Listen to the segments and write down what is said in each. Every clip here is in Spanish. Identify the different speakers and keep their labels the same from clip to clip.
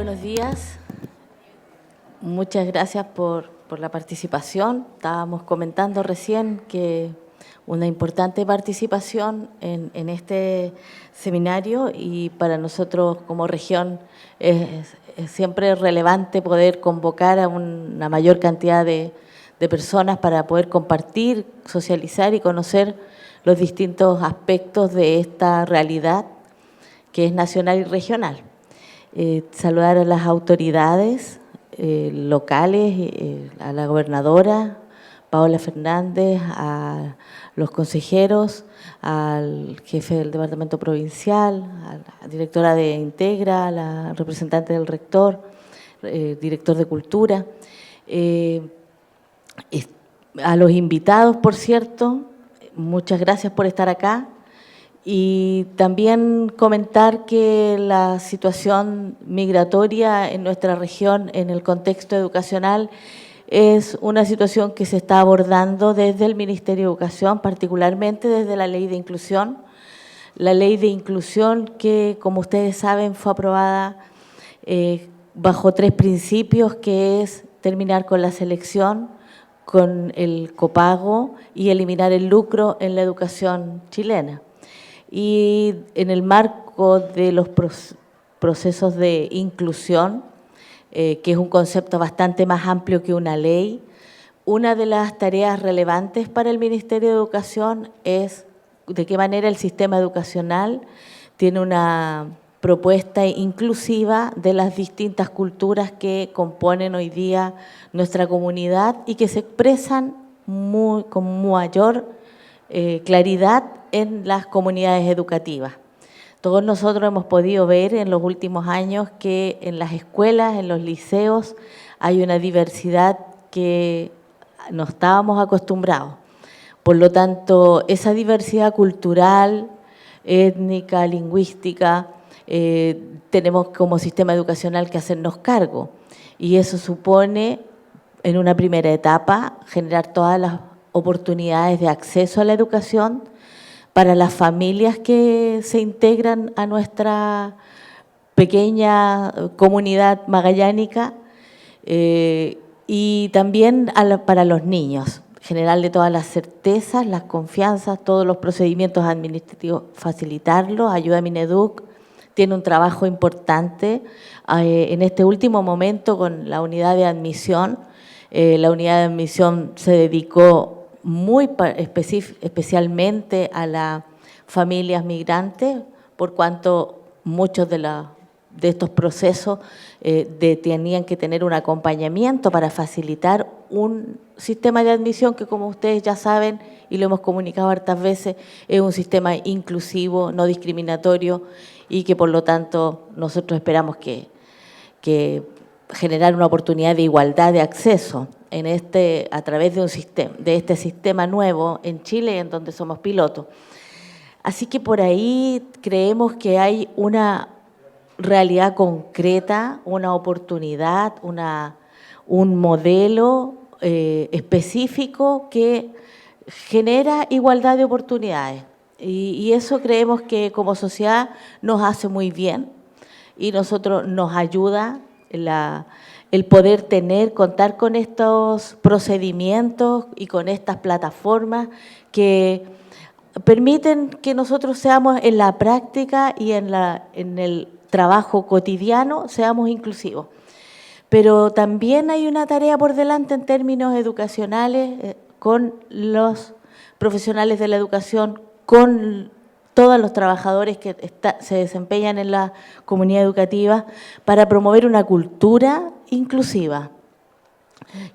Speaker 1: Buenos días. Muchas gracias por la participación. Estábamos comentando recién que una importante participación en este seminario, y para nosotros como región es siempre relevante poder convocar a una mayor cantidad de personas para poder compartir, socializar y conocer los distintos aspectos de esta realidad que es nacional y regional. Saludar a las autoridades locales, a la gobernadora Paola Fernández, a los consejeros, al jefe del departamento provincial, a la directora de Integra, a la representante del rector, director de Cultura, a los invitados, por cierto, muchas gracias por estar acá. Y también comentar que la situación migratoria en nuestra región, en el contexto educacional, es una situación que se está abordando desde el Ministerio de Educación, particularmente desde la Ley de Inclusión. La Ley de Inclusión que, como ustedes saben, fue aprobada bajo 3 principios, que es terminar con la selección, con el copago y eliminar el lucro en la educación chilena. Y en el marco de los procesos de inclusión, que es un concepto bastante más amplio que una ley, una de las tareas relevantes para el Ministerio de Educación es de qué manera el sistema educacional tiene una propuesta inclusiva de las distintas culturas que componen hoy día nuestra comunidad y que se expresan con mayor claridad en las comunidades educativas. Todos nosotros hemos podido ver en los últimos años que en las escuelas, en los liceos, hay una diversidad que no estábamos acostumbrados. Por lo tanto, esa diversidad cultural, étnica, lingüística, tenemos como sistema educacional que hacernos cargo. Y eso supone, en una primera etapa, generar todas las oportunidades de acceso a la educación para las familias que se integran a nuestra pequeña comunidad magallánica, y también para los niños, generarle todas las certezas, las confianzas, todos los procedimientos administrativos, facilitarlos. Ayuda a Mineduc tiene un trabajo importante en este último momento con la unidad de admisión. La unidad de admisión se dedicó muy especialmente a las familias migrantes, por cuanto muchos de estos procesos tenían que tener un acompañamiento para facilitar un sistema de admisión que, como ustedes ya saben y lo hemos comunicado hartas veces, es un sistema inclusivo, no discriminatorio, y que por lo tanto nosotros esperamos que generar una oportunidad de igualdad de acceso a través de este sistema nuevo en Chile, en donde somos pilotos. Así que por ahí creemos que hay una realidad concreta, una oportunidad, un modelo específico que genera igualdad de oportunidades. Y eso creemos que como sociedad nos hace muy bien, y nosotros nos ayuda el poder contar con estos procedimientos y con estas plataformas que permiten que nosotros seamos en la práctica y en el trabajo cotidiano, seamos inclusivos. Pero también hay una tarea por delante en términos educacionales con los profesionales de la educación, con todos los trabajadores que se desempeñan en la comunidad educativa, para promover una cultura inclusiva.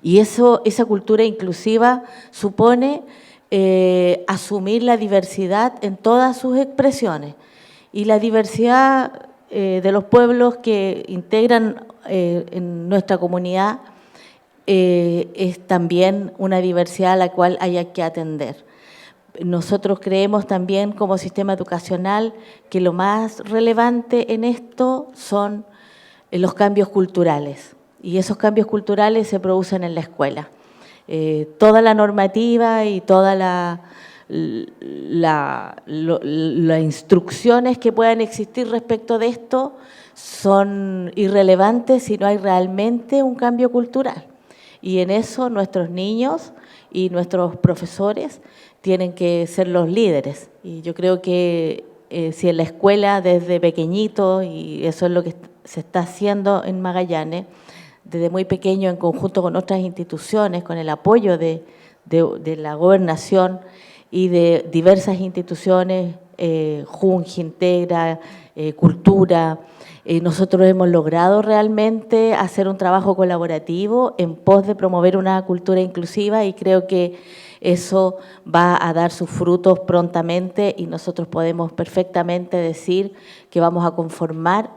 Speaker 1: Y esa cultura inclusiva supone asumir la diversidad en todas sus expresiones. Y la diversidad de los pueblos que integran en nuestra comunidad es también una diversidad a la cual hay que atender. Nosotros creemos también como sistema educacional que lo más relevante en esto son los cambios culturales, y esos cambios culturales se producen en la escuela. Toda la normativa y todas las instrucciones que puedan existir respecto de esto son irrelevantes si no hay realmente un cambio cultural. Y en eso nuestros niños y nuestros profesores tienen que ser los líderes. Y yo creo que si en la escuela desde pequeñito, y eso es lo que se está haciendo en Magallanes, desde muy pequeño en conjunto con otras instituciones, con el apoyo de la gobernación y de diversas instituciones, Junji, Integra, Cultura. Nosotros hemos logrado realmente hacer un trabajo colaborativo en pos de promover una cultura inclusiva y creo que eso va a dar sus frutos prontamente y nosotros podemos perfectamente decir que vamos a conformar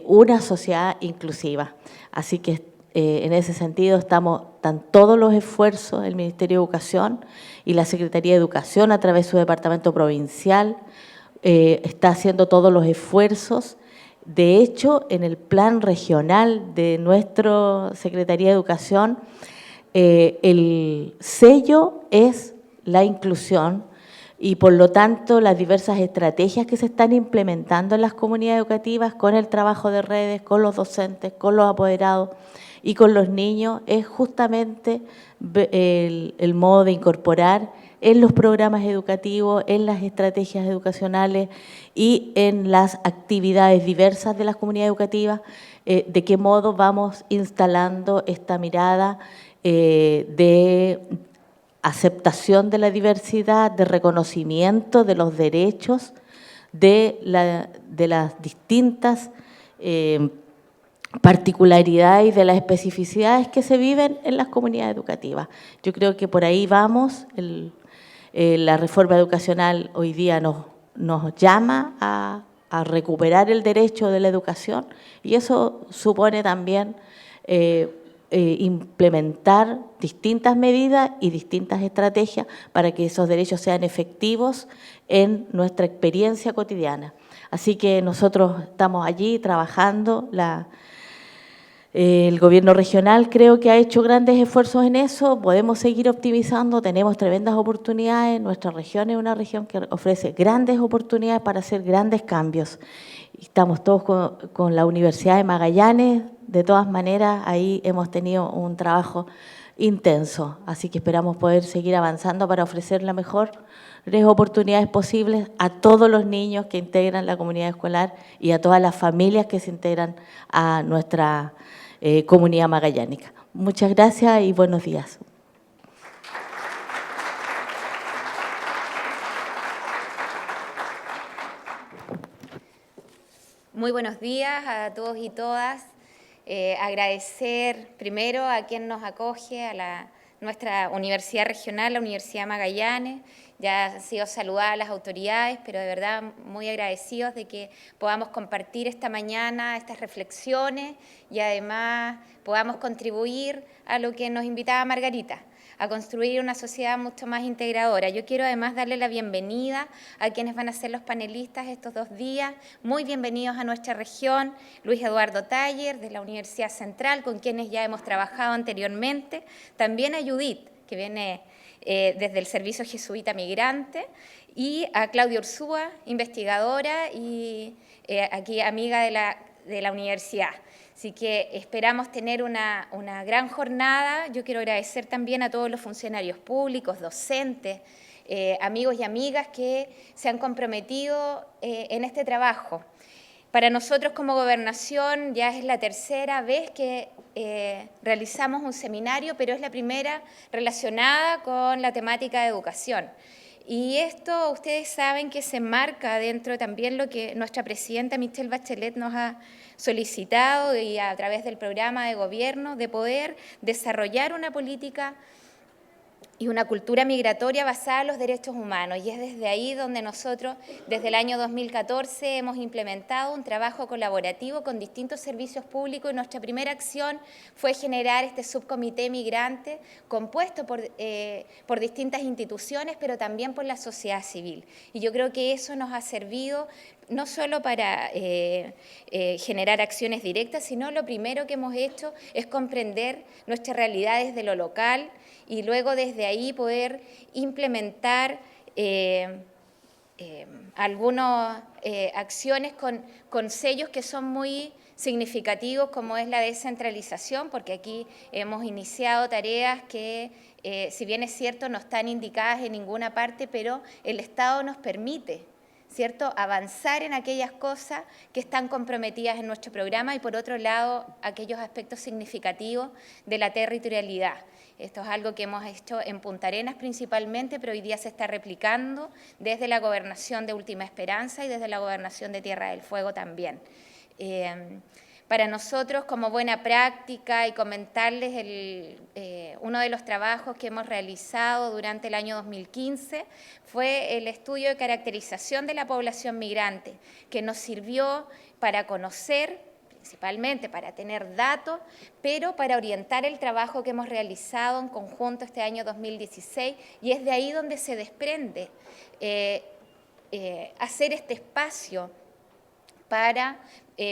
Speaker 1: una sociedad inclusiva. Así que en ese sentido están todos los esfuerzos del Ministerio de Educación y la Secretaría de Educación a través de su departamento provincial está haciendo todos los esfuerzos. De hecho, en el plan regional de nuestra Secretaría de Educación, el sello es la inclusión y por lo tanto las diversas estrategias que se están implementando en las comunidades educativas con el trabajo de redes, con los docentes, con los apoderados y con los niños es justamente el modo de incorporar en los programas educativos, en las estrategias educacionales y en las actividades diversas de las comunidades educativas, de qué modo vamos instalando esta mirada de aceptación de la diversidad, de reconocimiento de los derechos de las distintas particularidades y de las especificidades que se viven en las comunidades educativas. Yo creo que por ahí vamos. La reforma educacional hoy día nos llama a recuperar el derecho de la educación y eso supone también implementar distintas medidas y distintas estrategias para que esos derechos sean efectivos en nuestra experiencia cotidiana. Así que nosotros estamos allí trabajando. El gobierno regional creo que ha hecho grandes esfuerzos en eso, podemos seguir optimizando, tenemos tremendas oportunidades, nuestra región es una región que ofrece grandes oportunidades para hacer grandes cambios. Estamos todos con la Universidad de Magallanes, de todas maneras ahí hemos tenido un trabajo intenso, así que esperamos poder seguir avanzando para ofrecer las mejores oportunidades posibles a todos los niños que integran la comunidad escolar y a todas las familias que se integran a nuestra comunidad magallánica. Muchas gracias y buenos días.
Speaker 2: Muy buenos días a todos y todas. Agradecer primero a quien nos acoge, a nuestra universidad regional, la Universidad Magallanes. Ya han sido saludadas las autoridades, pero de verdad muy agradecidos de que podamos compartir esta mañana estas reflexiones y además podamos contribuir a lo que nos invitaba Margarita, a construir una sociedad mucho más integradora. Yo quiero además darle la bienvenida a quienes van a ser los panelistas estos 2 días. Muy bienvenidos a nuestra región, Luis Eduardo Taller, de la Universidad Central, con quienes ya hemos trabajado anteriormente. También a Judith, que viene desde el Servicio Jesuita Migrante, y a Claudia Ursúa, investigadora y aquí amiga de la universidad. Así que esperamos tener una gran jornada. Yo quiero agradecer también a todos los funcionarios públicos, docentes, amigos y amigas que se han comprometido en este trabajo. Para nosotros como Gobernación ya es la tercera vez que realizamos un seminario, pero es la primera relacionada con la temática de educación. Y esto ustedes saben que se enmarca dentro también lo que nuestra presidenta Michelle Bachelet nos ha solicitado y a través del programa de gobierno de poder desarrollar una política y una cultura migratoria basada en los derechos humanos. Y es desde ahí donde nosotros, desde el año 2014, hemos implementado un trabajo colaborativo con distintos servicios públicos y nuestra primera acción fue generar este subcomité migrante compuesto por distintas instituciones, pero también por la sociedad civil. Y yo creo que eso nos ha servido no solo para generar acciones directas, sino lo primero que hemos hecho es comprender nuestra realidad desde lo local y luego desde ahí poder implementar algunas acciones con sellos que son muy significativos, como es la descentralización, porque aquí hemos iniciado tareas que, si bien es cierto, no están indicadas en ninguna parte, pero el Estado nos permite, ¿cierto?, avanzar en aquellas cosas que están comprometidas en nuestro programa y, por otro lado, aquellos aspectos significativos de la territorialidad. Esto es algo que hemos hecho en Punta Arenas principalmente, pero hoy día se está replicando desde la Gobernación de Última Esperanza y desde la Gobernación de Tierra del Fuego también. Para nosotros, como buena práctica, y comentarles uno de los trabajos que hemos realizado durante el año 2015 fue el estudio de caracterización de la población migrante, que nos sirvió para conocer, principalmente para tener datos, pero para orientar el trabajo que hemos realizado en conjunto este año 2016, y es de ahí donde se desprende hacer este espacio para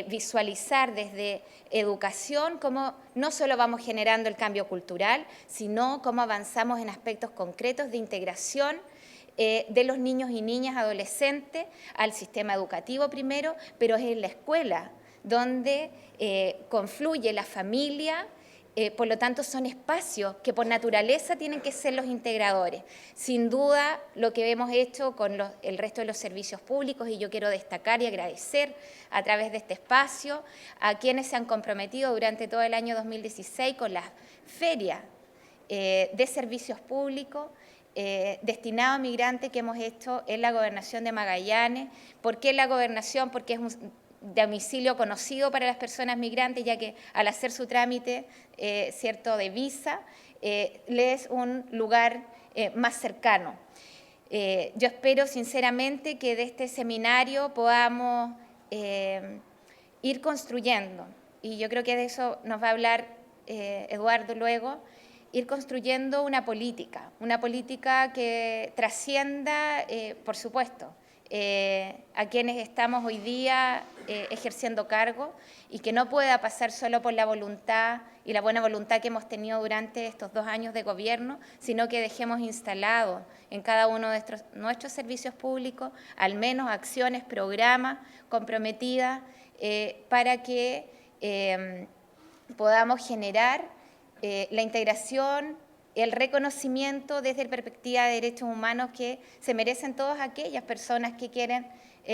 Speaker 2: visualizar desde educación cómo no solo vamos generando el cambio cultural, sino cómo avanzamos en aspectos concretos de integración de los niños y niñas adolescentes al sistema educativo primero, pero es en la escuela donde confluye la familia. Por lo tanto, son espacios que por naturaleza tienen que ser los integradores. Sin duda, lo que hemos hecho con el resto de los servicios públicos, y yo quiero destacar y agradecer a través de este espacio a quienes se han comprometido durante todo el año 2016 con las ferias de servicios públicos destinado a migrantes que hemos hecho en la Gobernación de Magallanes. ¿Por qué la Gobernación? Porque es un domicilio conocido para las personas migrantes, ya que al hacer su trámite cierto de visa, le es un lugar más cercano. Yo espero sinceramente que de este seminario podamos ir construyendo, y yo creo que de eso nos va a hablar Eduardo luego, ir construyendo una política que trascienda, por supuesto, a quienes estamos hoy día ejerciendo cargo, y que no pueda pasar solo por la voluntad y la buena voluntad que hemos tenido durante estos 2 años de gobierno, sino que dejemos instalado en cada uno de nuestros servicios públicos al menos acciones, programas comprometidas para que podamos generar la integración, el reconocimiento desde la perspectiva de derechos humanos que se merecen todas aquellas personas que quieren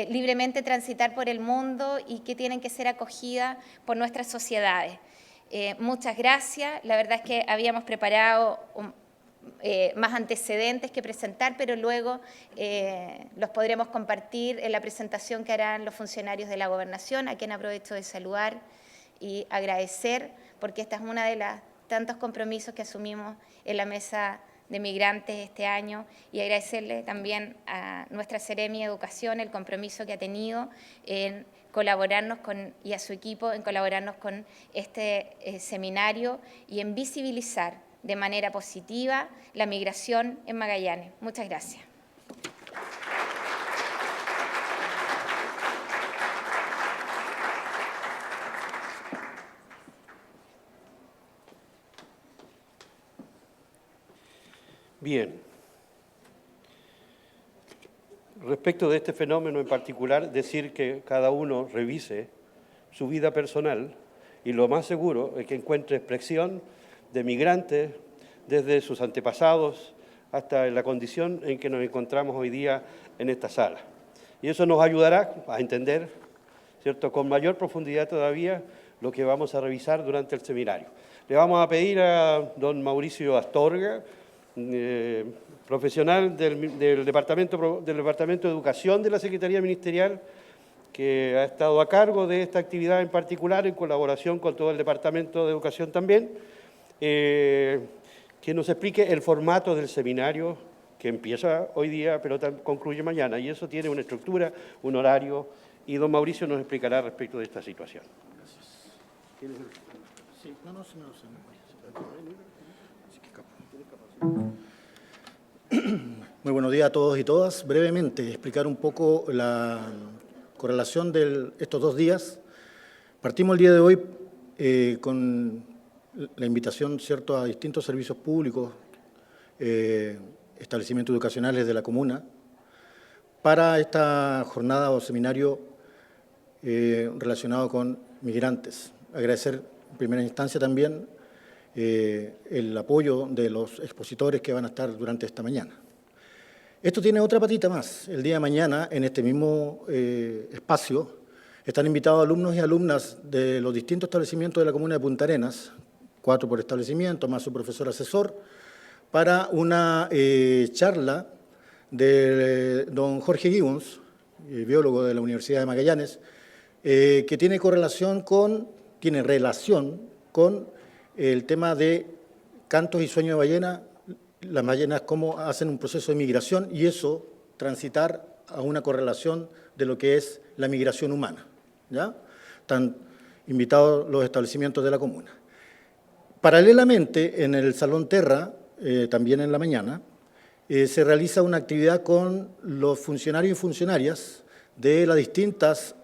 Speaker 2: libremente transitar por el mundo y que tienen que ser acogidas por nuestras sociedades. Muchas gracias. La verdad es que habíamos preparado más antecedentes que presentar, pero luego los podremos compartir en la presentación que harán los funcionarios de la Gobernación, a quien aprovecho de saludar y agradecer, porque esta es una de las tantos compromisos que asumimos en la mesa de migrantes este año, y agradecerle también a nuestra Seremi de Educación el compromiso que ha tenido en colaborarnos y a su equipo en colaborarnos con este seminario y en visibilizar de manera positiva la migración en Magallanes. Muchas gracias.
Speaker 3: Bien. Respecto de este fenómeno en particular, decir que cada uno revise su vida personal y lo más seguro es que encuentre expresión de migrantes desde sus antepasados hasta la condición en que nos encontramos hoy día en esta sala. Y eso nos ayudará a entender, ¿cierto?, con mayor profundidad todavía lo que vamos a revisar durante el seminario. Le vamos a pedir a don Mauricio Astorga, profesional del Departamento de Educación de la Secretaría Ministerial, que ha estado a cargo de esta actividad en particular, en colaboración con todo el Departamento de Educación también, que nos explique el formato del seminario que empieza hoy día, pero concluye mañana, y eso tiene una estructura, un horario, y don Mauricio nos explicará respecto de esta situación. Gracias.
Speaker 4: Sí, no, Muy buenos días a todos y todas. Brevemente, explicar un poco la correlación de estos 2 días. Partimos el día de hoy con la invitación, ¿cierto?, a distintos servicios públicos, establecimientos educacionales de la comuna, para esta jornada o seminario relacionado con migrantes. Agradecer en primera instancia también el apoyo de los expositores que van a estar durante esta mañana. Esto tiene otra patita más. El día de mañana, en este mismo espacio, están invitados alumnos y alumnas de los distintos establecimientos de la comuna de Punta Arenas, 4 por establecimiento, más su profesor asesor, para una charla de don Jorge Gibbons, biólogo de la Universidad de Magallanes, que tiene relación con el tema de cantos y sueños de ballena, las ballenas cómo hacen un proceso de migración y eso transitar a una correlación de lo que es la migración humana. ¿Ya? Están invitados los establecimientos de la comuna. Paralelamente, en el Salón Terra, también en la mañana, se realiza una actividad con los funcionarios y funcionarias de las distintas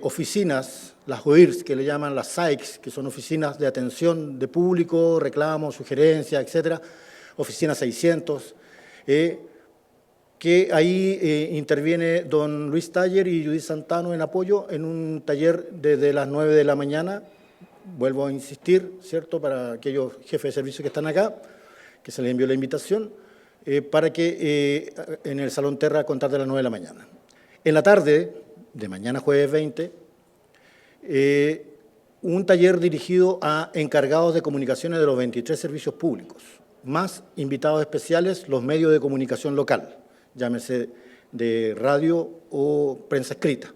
Speaker 4: oficinas, las OIRS, que le llaman las SAICs, que son oficinas de atención de público, reclamos, sugerencias, etcétera, oficina 600, que ahí interviene don Luis Taller y Judith Santano en apoyo en un taller desde las 9 de la mañana, vuelvo a insistir, ¿cierto?, para aquellos jefes de servicio que están acá, que se les envió la invitación, para que en el Salón Terra a contar de las 9 de la mañana. En la tarde, de mañana jueves 20, un taller dirigido a encargados de comunicaciones de los 23 servicios públicos, más invitados especiales los medios de comunicación local, llámese de radio o prensa escrita.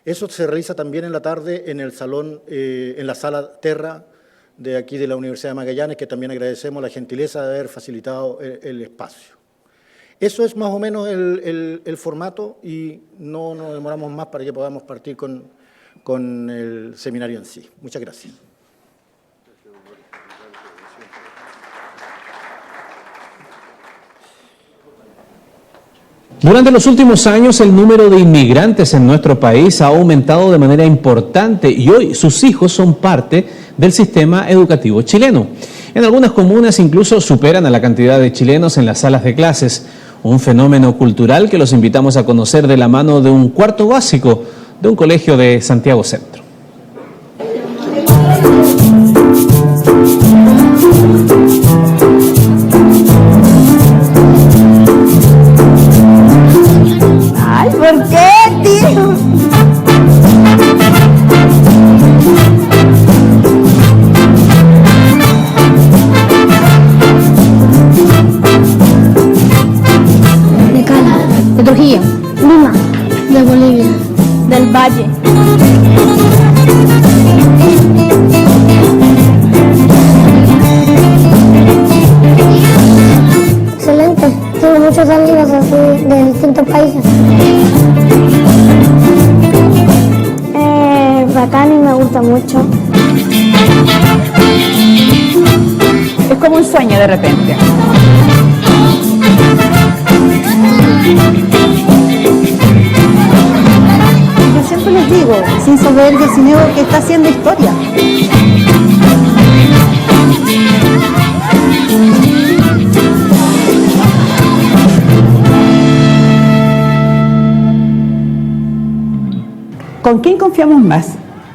Speaker 4: Eso se realiza también en la tarde en el salón, en la sala Terra de aquí de la Universidad de Magallanes, que también agradecemos la gentileza de haber facilitado el espacio. Eso es más o menos el formato y no nos demoramos más para que podamos partir con el seminario en sí. Muchas gracias.
Speaker 5: Durante los últimos años, el número de inmigrantes en nuestro país ha aumentado de manera importante y hoy sus hijos son parte del sistema educativo chileno. En algunas comunas incluso superan a la cantidad de chilenos en las salas de clases, un fenómeno cultural que los invitamos a conocer de la mano de un cuarto básico de un colegio de Santiago Centro.
Speaker 6: Ay, ¿por qué, tío?
Speaker 7: De Cali, de Trujillo, Lima, de Bolivia, del Valle.
Speaker 8: Excelente, tengo muchos amigos así de distintos países. Bacán y me gusta mucho.
Speaker 6: Es como un sueño de repente. Yo siempre les digo, sin saber del cine que está haciendo historia. ¿Con quién confiamos más?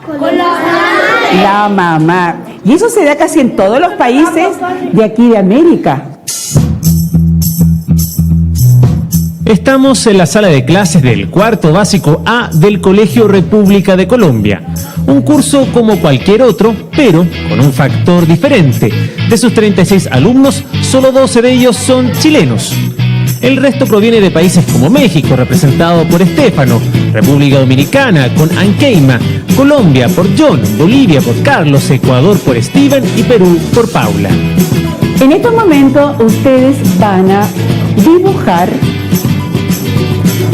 Speaker 8: Con
Speaker 6: la mamá. Y eso se da casi en todos los países de aquí de América.
Speaker 5: Estamos en la sala de clases del cuarto básico A del Colegio República de Colombia. Un curso como cualquier otro, pero con un factor diferente. De sus 36 alumnos, solo 12 de ellos son chilenos. El resto proviene de países como México, representado por Estefano, República Dominicana con Ankeima, Colombia por John, Bolivia por Carlos, Ecuador por Steven y Perú por Paula.
Speaker 6: En estos momentos ustedes van a dibujar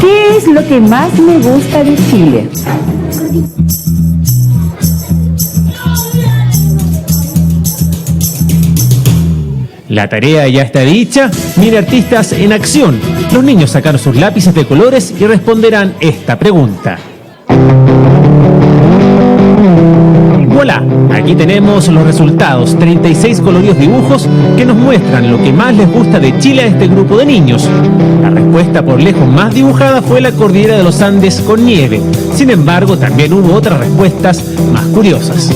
Speaker 6: qué es lo que más me gusta de Chile.
Speaker 5: La tarea ya está dicha. Mire, artistas en acción. Los niños sacaron sus lápices de colores y responderán esta pregunta. ¡Voilà! Aquí Aquí tenemos los resultados, 36 coloridos dibujos que nos muestran lo que más les gusta de Chile a este grupo de niños. La respuesta por lejos más dibujada fue la cordillera de los Andes con nieve. Sin embargo, también hubo otras respuestas más curiosas.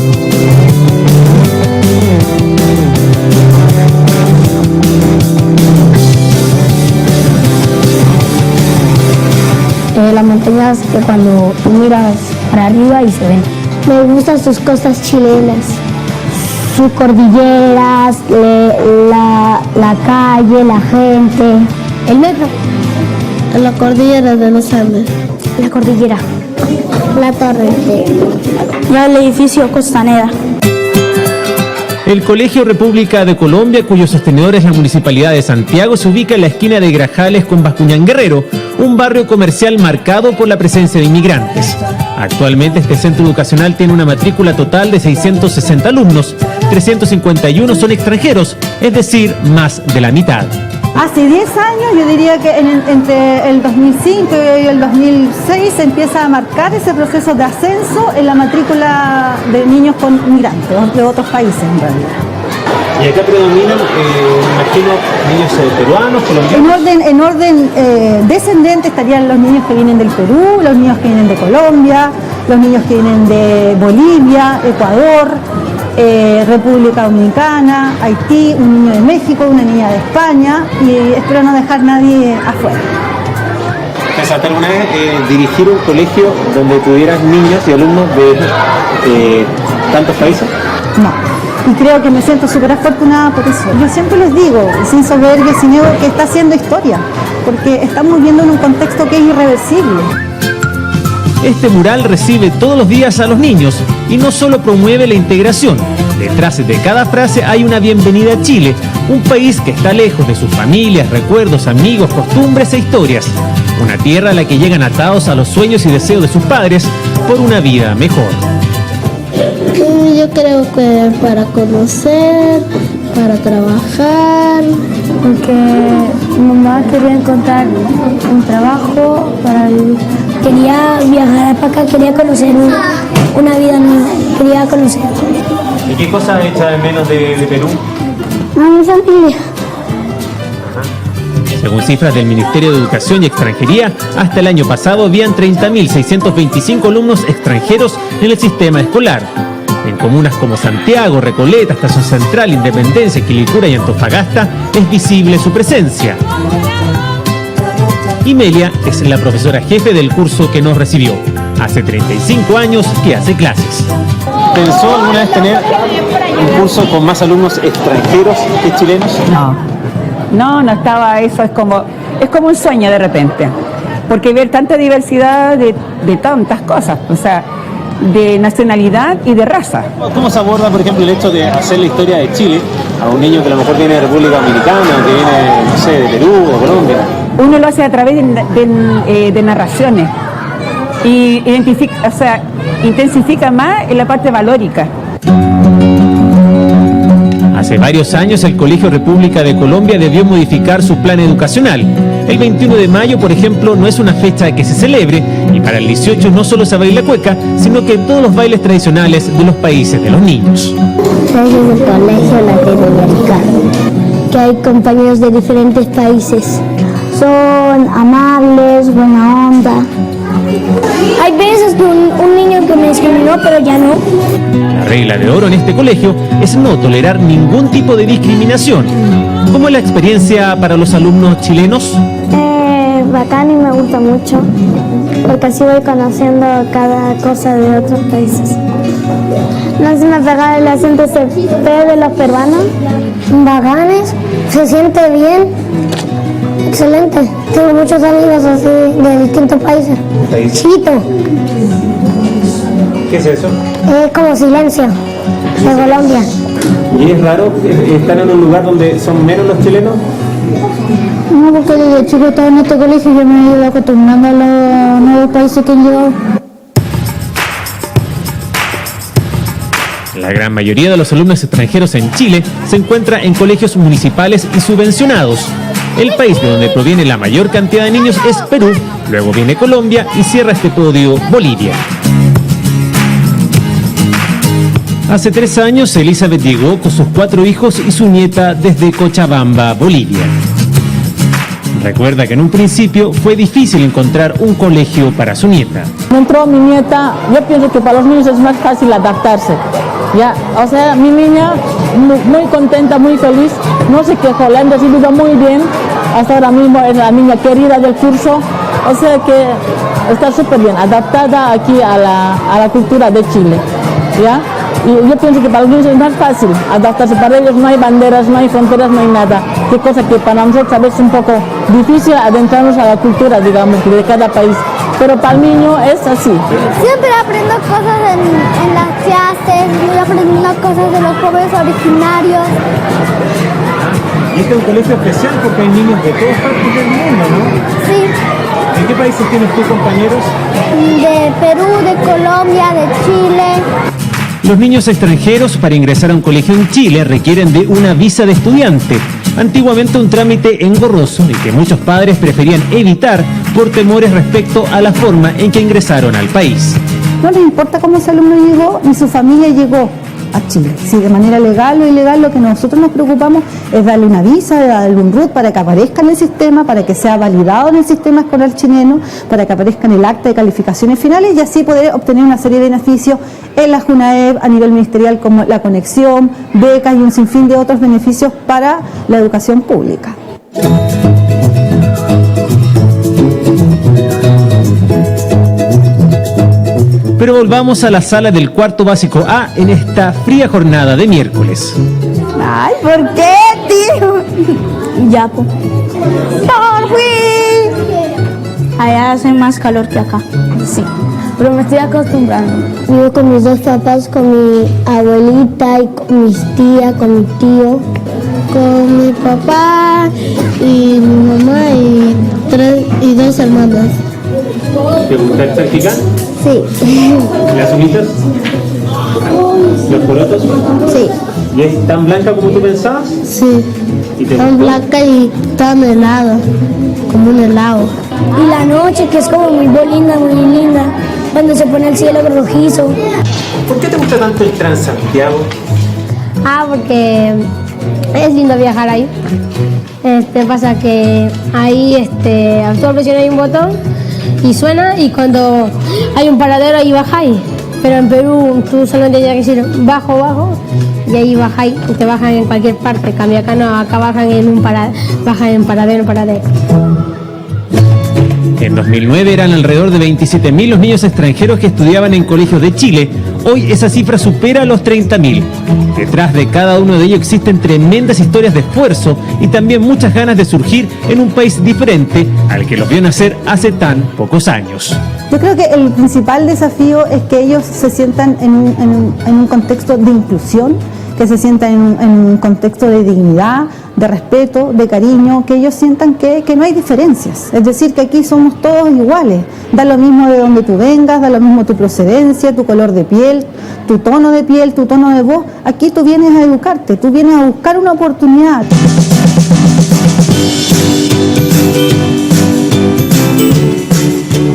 Speaker 8: Las montañas que cuando tú miras para arriba y se ven. Me gustan sus costas chilenas, sus cordilleras, la calle, la gente. El metro. La cordillera de los Andes. La cordillera. La torre. El edificio Costanera.
Speaker 5: El Colegio República de Colombia, cuyo sostenedor es la Municipalidad de Santiago, se ubica en la esquina de Grajales con Bascuñán Guerrero, un barrio comercial marcado por la presencia de inmigrantes. Actualmente este centro educacional tiene una matrícula total de 660 alumnos, 351 son extranjeros, es decir, más de la mitad.
Speaker 9: Hace 10 años, yo diría que entre el 2005 y el 2006 se empieza a marcar ese proceso de ascenso en la matrícula de niños con migrantes, de otros países en realidad.
Speaker 5: Y acá predominan, imagino, niños peruanos, colombianos.
Speaker 9: En orden descendente estarían los niños que vienen del Perú, los niños que vienen de Colombia, los niños que vienen de Bolivia, Ecuador, República Dominicana, Haití, un niño de México, una niña de España, y espero no dejar nadie afuera.
Speaker 5: ¿Pensaste alguna vez dirigir un colegio donde tuvieras niños y alumnos de tantos países?
Speaker 9: No, y creo que me siento súper afortunada por eso. Yo siempre les digo, sin soberbia, sin ego, que está haciendo historia, porque estamos viviendo en un contexto que es irreversible.
Speaker 5: Este mural recibe todos los días a los niños y no solo promueve la integración. Detrás de cada frase hay una bienvenida a Chile, un país que está lejos de sus familias, recuerdos, amigos, costumbres e historias. Una tierra a la que llegan atados a los sueños y deseos de sus padres por una vida mejor.
Speaker 8: Yo creo que para conocer, para trabajar, porque mi mamá quería encontrar un trabajo para vivir. Quería viajar para acá, quería conocer una vida nueva, quería conocer.
Speaker 5: ¿Y qué cosas echa de menos de Perú?
Speaker 8: A mi familia.
Speaker 5: Según cifras del Ministerio de Educación y Extranjería, hasta el año pasado habían 30.625 alumnos extranjeros en el sistema escolar. En comunas como Santiago, Recoleta, Estación Central, Independencia, Quilicura y Antofagasta es visible su presencia. Imelia es la profesora jefe del curso que nos recibió. Hace 35 años que hace clases. ¿Pensó alguna vez tener un curso con más alumnos extranjeros que chilenos?
Speaker 6: No estaba, eso es como un sueño de repente, porque ver tanta diversidad de tantas cosas, o sea, de nacionalidad y de raza.
Speaker 5: ¿Cómo se aborda, por ejemplo, el hecho de hacer la historia de Chile a un niño que a lo mejor viene de República Dominicana, que viene, no sé, de Perú o Colombia?
Speaker 6: Uno lo hace a través de narraciones y intensifica más en la parte valórica.
Speaker 5: Hace varios años el Colegio República de Colombia debió modificar su plan educacional. El 21 de mayo, por ejemplo, no es una fecha que se celebre y para el 18 no solo se baila cueca, sino que todos los bailes tradicionales de los países de los niños.
Speaker 8: Soy del Colegio Latinoamericano, que hay compañeros de diferentes países. Son amables, buena onda. Hay veces que un niño que me discriminó, pero ya no.
Speaker 5: La regla de oro en este colegio es no tolerar ningún tipo de discriminación. ¿Cómo es la experiencia para los alumnos chilenos?
Speaker 8: Bacán y me gusta mucho, porque así voy conociendo cada cosa de otros países. No se me pega el acento CP de los peruanos. Bacanes, se siente bien. Excelente. Tengo muchos amigos así de distintos países. Chito.
Speaker 5: ¿Qué es eso?
Speaker 8: Es como silencio, de Colombia.
Speaker 5: ¿Y es raro estar en un lugar donde son menos los chilenos?
Speaker 8: No, porque desde chico estaba en este colegio y yo me he ido acostumbrando a los nuevos países que han llegado.
Speaker 5: La gran mayoría de los alumnos extranjeros en Chile se encuentra en colegios municipales y subvencionados. El país de donde proviene la mayor cantidad de niños es Perú, luego viene Colombia y cierra este podio Bolivia. Hace 3 años, Elizabeth llegó con sus 4 hijos y su nieta desde Cochabamba, Bolivia. Recuerda que en un principio fue difícil encontrar un colegio para su nieta.
Speaker 10: Entró mi nieta, yo pienso que para los niños es más fácil adaptarse. Ya, o sea, mi niña muy contenta, muy feliz, no se quejó, la han recibido muy bien. Hasta ahora mismo es la niña querida del curso, o sea que está súper bien, adaptada aquí a la cultura de Chile. ¿Ya? Y yo pienso que para los niños es más fácil adaptarse, para ellos no hay banderas, no hay fronteras, no hay nada. Qué cosa que para nosotros a veces es un poco difícil adentrarnos a la cultura, digamos, de cada país. Pero para el niño es así.
Speaker 8: Siempre aprendo cosas en las clases, voy aprendiendo cosas de los pueblos originarios.
Speaker 5: Y este es un colegio especial porque hay niños de todas partes del mundo, ¿no?
Speaker 8: Sí.
Speaker 5: ¿En qué países tienes tú compañeros?
Speaker 8: De Perú, de Colombia, de Chile.
Speaker 5: Los niños extranjeros para ingresar a un colegio en Chile requieren de una visa de estudiante, antiguamente un trámite engorroso y que muchos padres preferían evitar por temores respecto a la forma en que ingresaron al país.
Speaker 9: No les importa cómo ese alumno llegó ni su familia llegó a Chile. Si de manera legal o ilegal, lo que nosotros nos preocupamos es darle una visa, darle un RUT para que aparezca en el sistema, para que sea validado en el sistema escolar chileno, para que aparezca en el acta de calificaciones finales y así poder obtener una serie de beneficios en la JUNAEB a nivel ministerial, como la conexión, becas y un sinfín de otros beneficios para la educación pública.
Speaker 5: Pero volvamos a la sala del cuarto básico A en esta fría jornada de miércoles.
Speaker 9: Ay, ¿por qué, tío?
Speaker 7: Ya, pues. Allá hace más calor que acá. Sí. Pero me estoy acostumbrando.
Speaker 8: Vivo con mis dos papás, con mi abuelita y con mis tías, con mi tío. Con mi papá y mi mamá y 2 hermanas.
Speaker 5: ¿Te gusta el salpicán?
Speaker 8: Sí.
Speaker 5: ¿Las uñitas? ¿Los porotos?
Speaker 8: Sí.
Speaker 5: ¿Y es tan blanca como tú pensabas?
Speaker 8: Sí.
Speaker 5: ¿Y te
Speaker 8: Tan
Speaker 5: gustó?
Speaker 8: blanca y tan helado, como un helado.
Speaker 7: Y la noche, que es como muy linda, cuando se pone el cielo rojizo.
Speaker 5: ¿Por qué te gusta tanto el Transantiago?
Speaker 8: Porque es lindo viajar ahí. Pasa que ahí tú presionas un botón y suena, y cuando hay un paradero ahí bajáis. Pero en Perú tú solamente tienes que decir bajo y ahí bajáis y te bajan en cualquier parte. Cambia acá no, acá bajan en paradero.
Speaker 5: En 2009 eran alrededor de 27.000 los niños extranjeros que estudiaban en colegios de Chile. Hoy esa cifra supera los 30.000. Detrás de cada uno de ellos existen tremendas historias de esfuerzo y también muchas ganas de surgir en un país diferente al que los vio nacer hace tan pocos años.
Speaker 9: Yo creo que el principal desafío es que ellos se sientan en un contexto de inclusión, que se sientan en un contexto de dignidad, de respeto, de cariño, que ellos sientan que no hay diferencias. Es decir, que aquí somos todos iguales. Da lo mismo de donde tú vengas, da lo mismo tu procedencia, tu color de piel, tu tono de piel, tu tono de voz. Aquí tú vienes a educarte, tú vienes a buscar una oportunidad.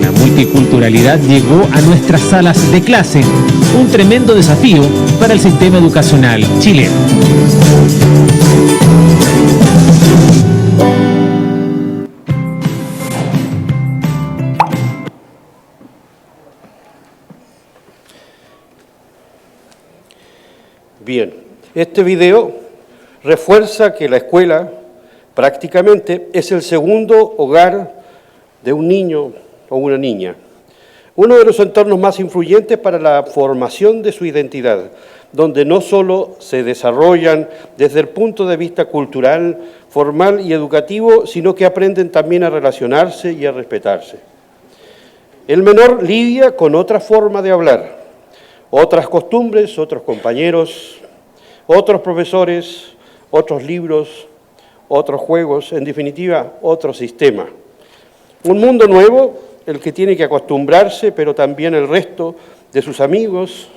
Speaker 5: La multiculturalidad llegó a nuestras salas de clase, un tremendo desafío para el sistema educacional chileno.
Speaker 3: Bien, este video refuerza que la escuela prácticamente es el segundo hogar de un niño o una niña, uno de los entornos más influyentes para la formación de su identidad, donde no solo se desarrollan desde el punto de vista cultural, formal y educativo, sino que aprenden también a relacionarse y a respetarse. El menor lidia con otra forma de hablar, otras costumbres, otros compañeros, otros profesores, otros libros, otros juegos, en definitiva, otro sistema. Un mundo nuevo, el que tiene que acostumbrarse, pero también el resto de sus amigos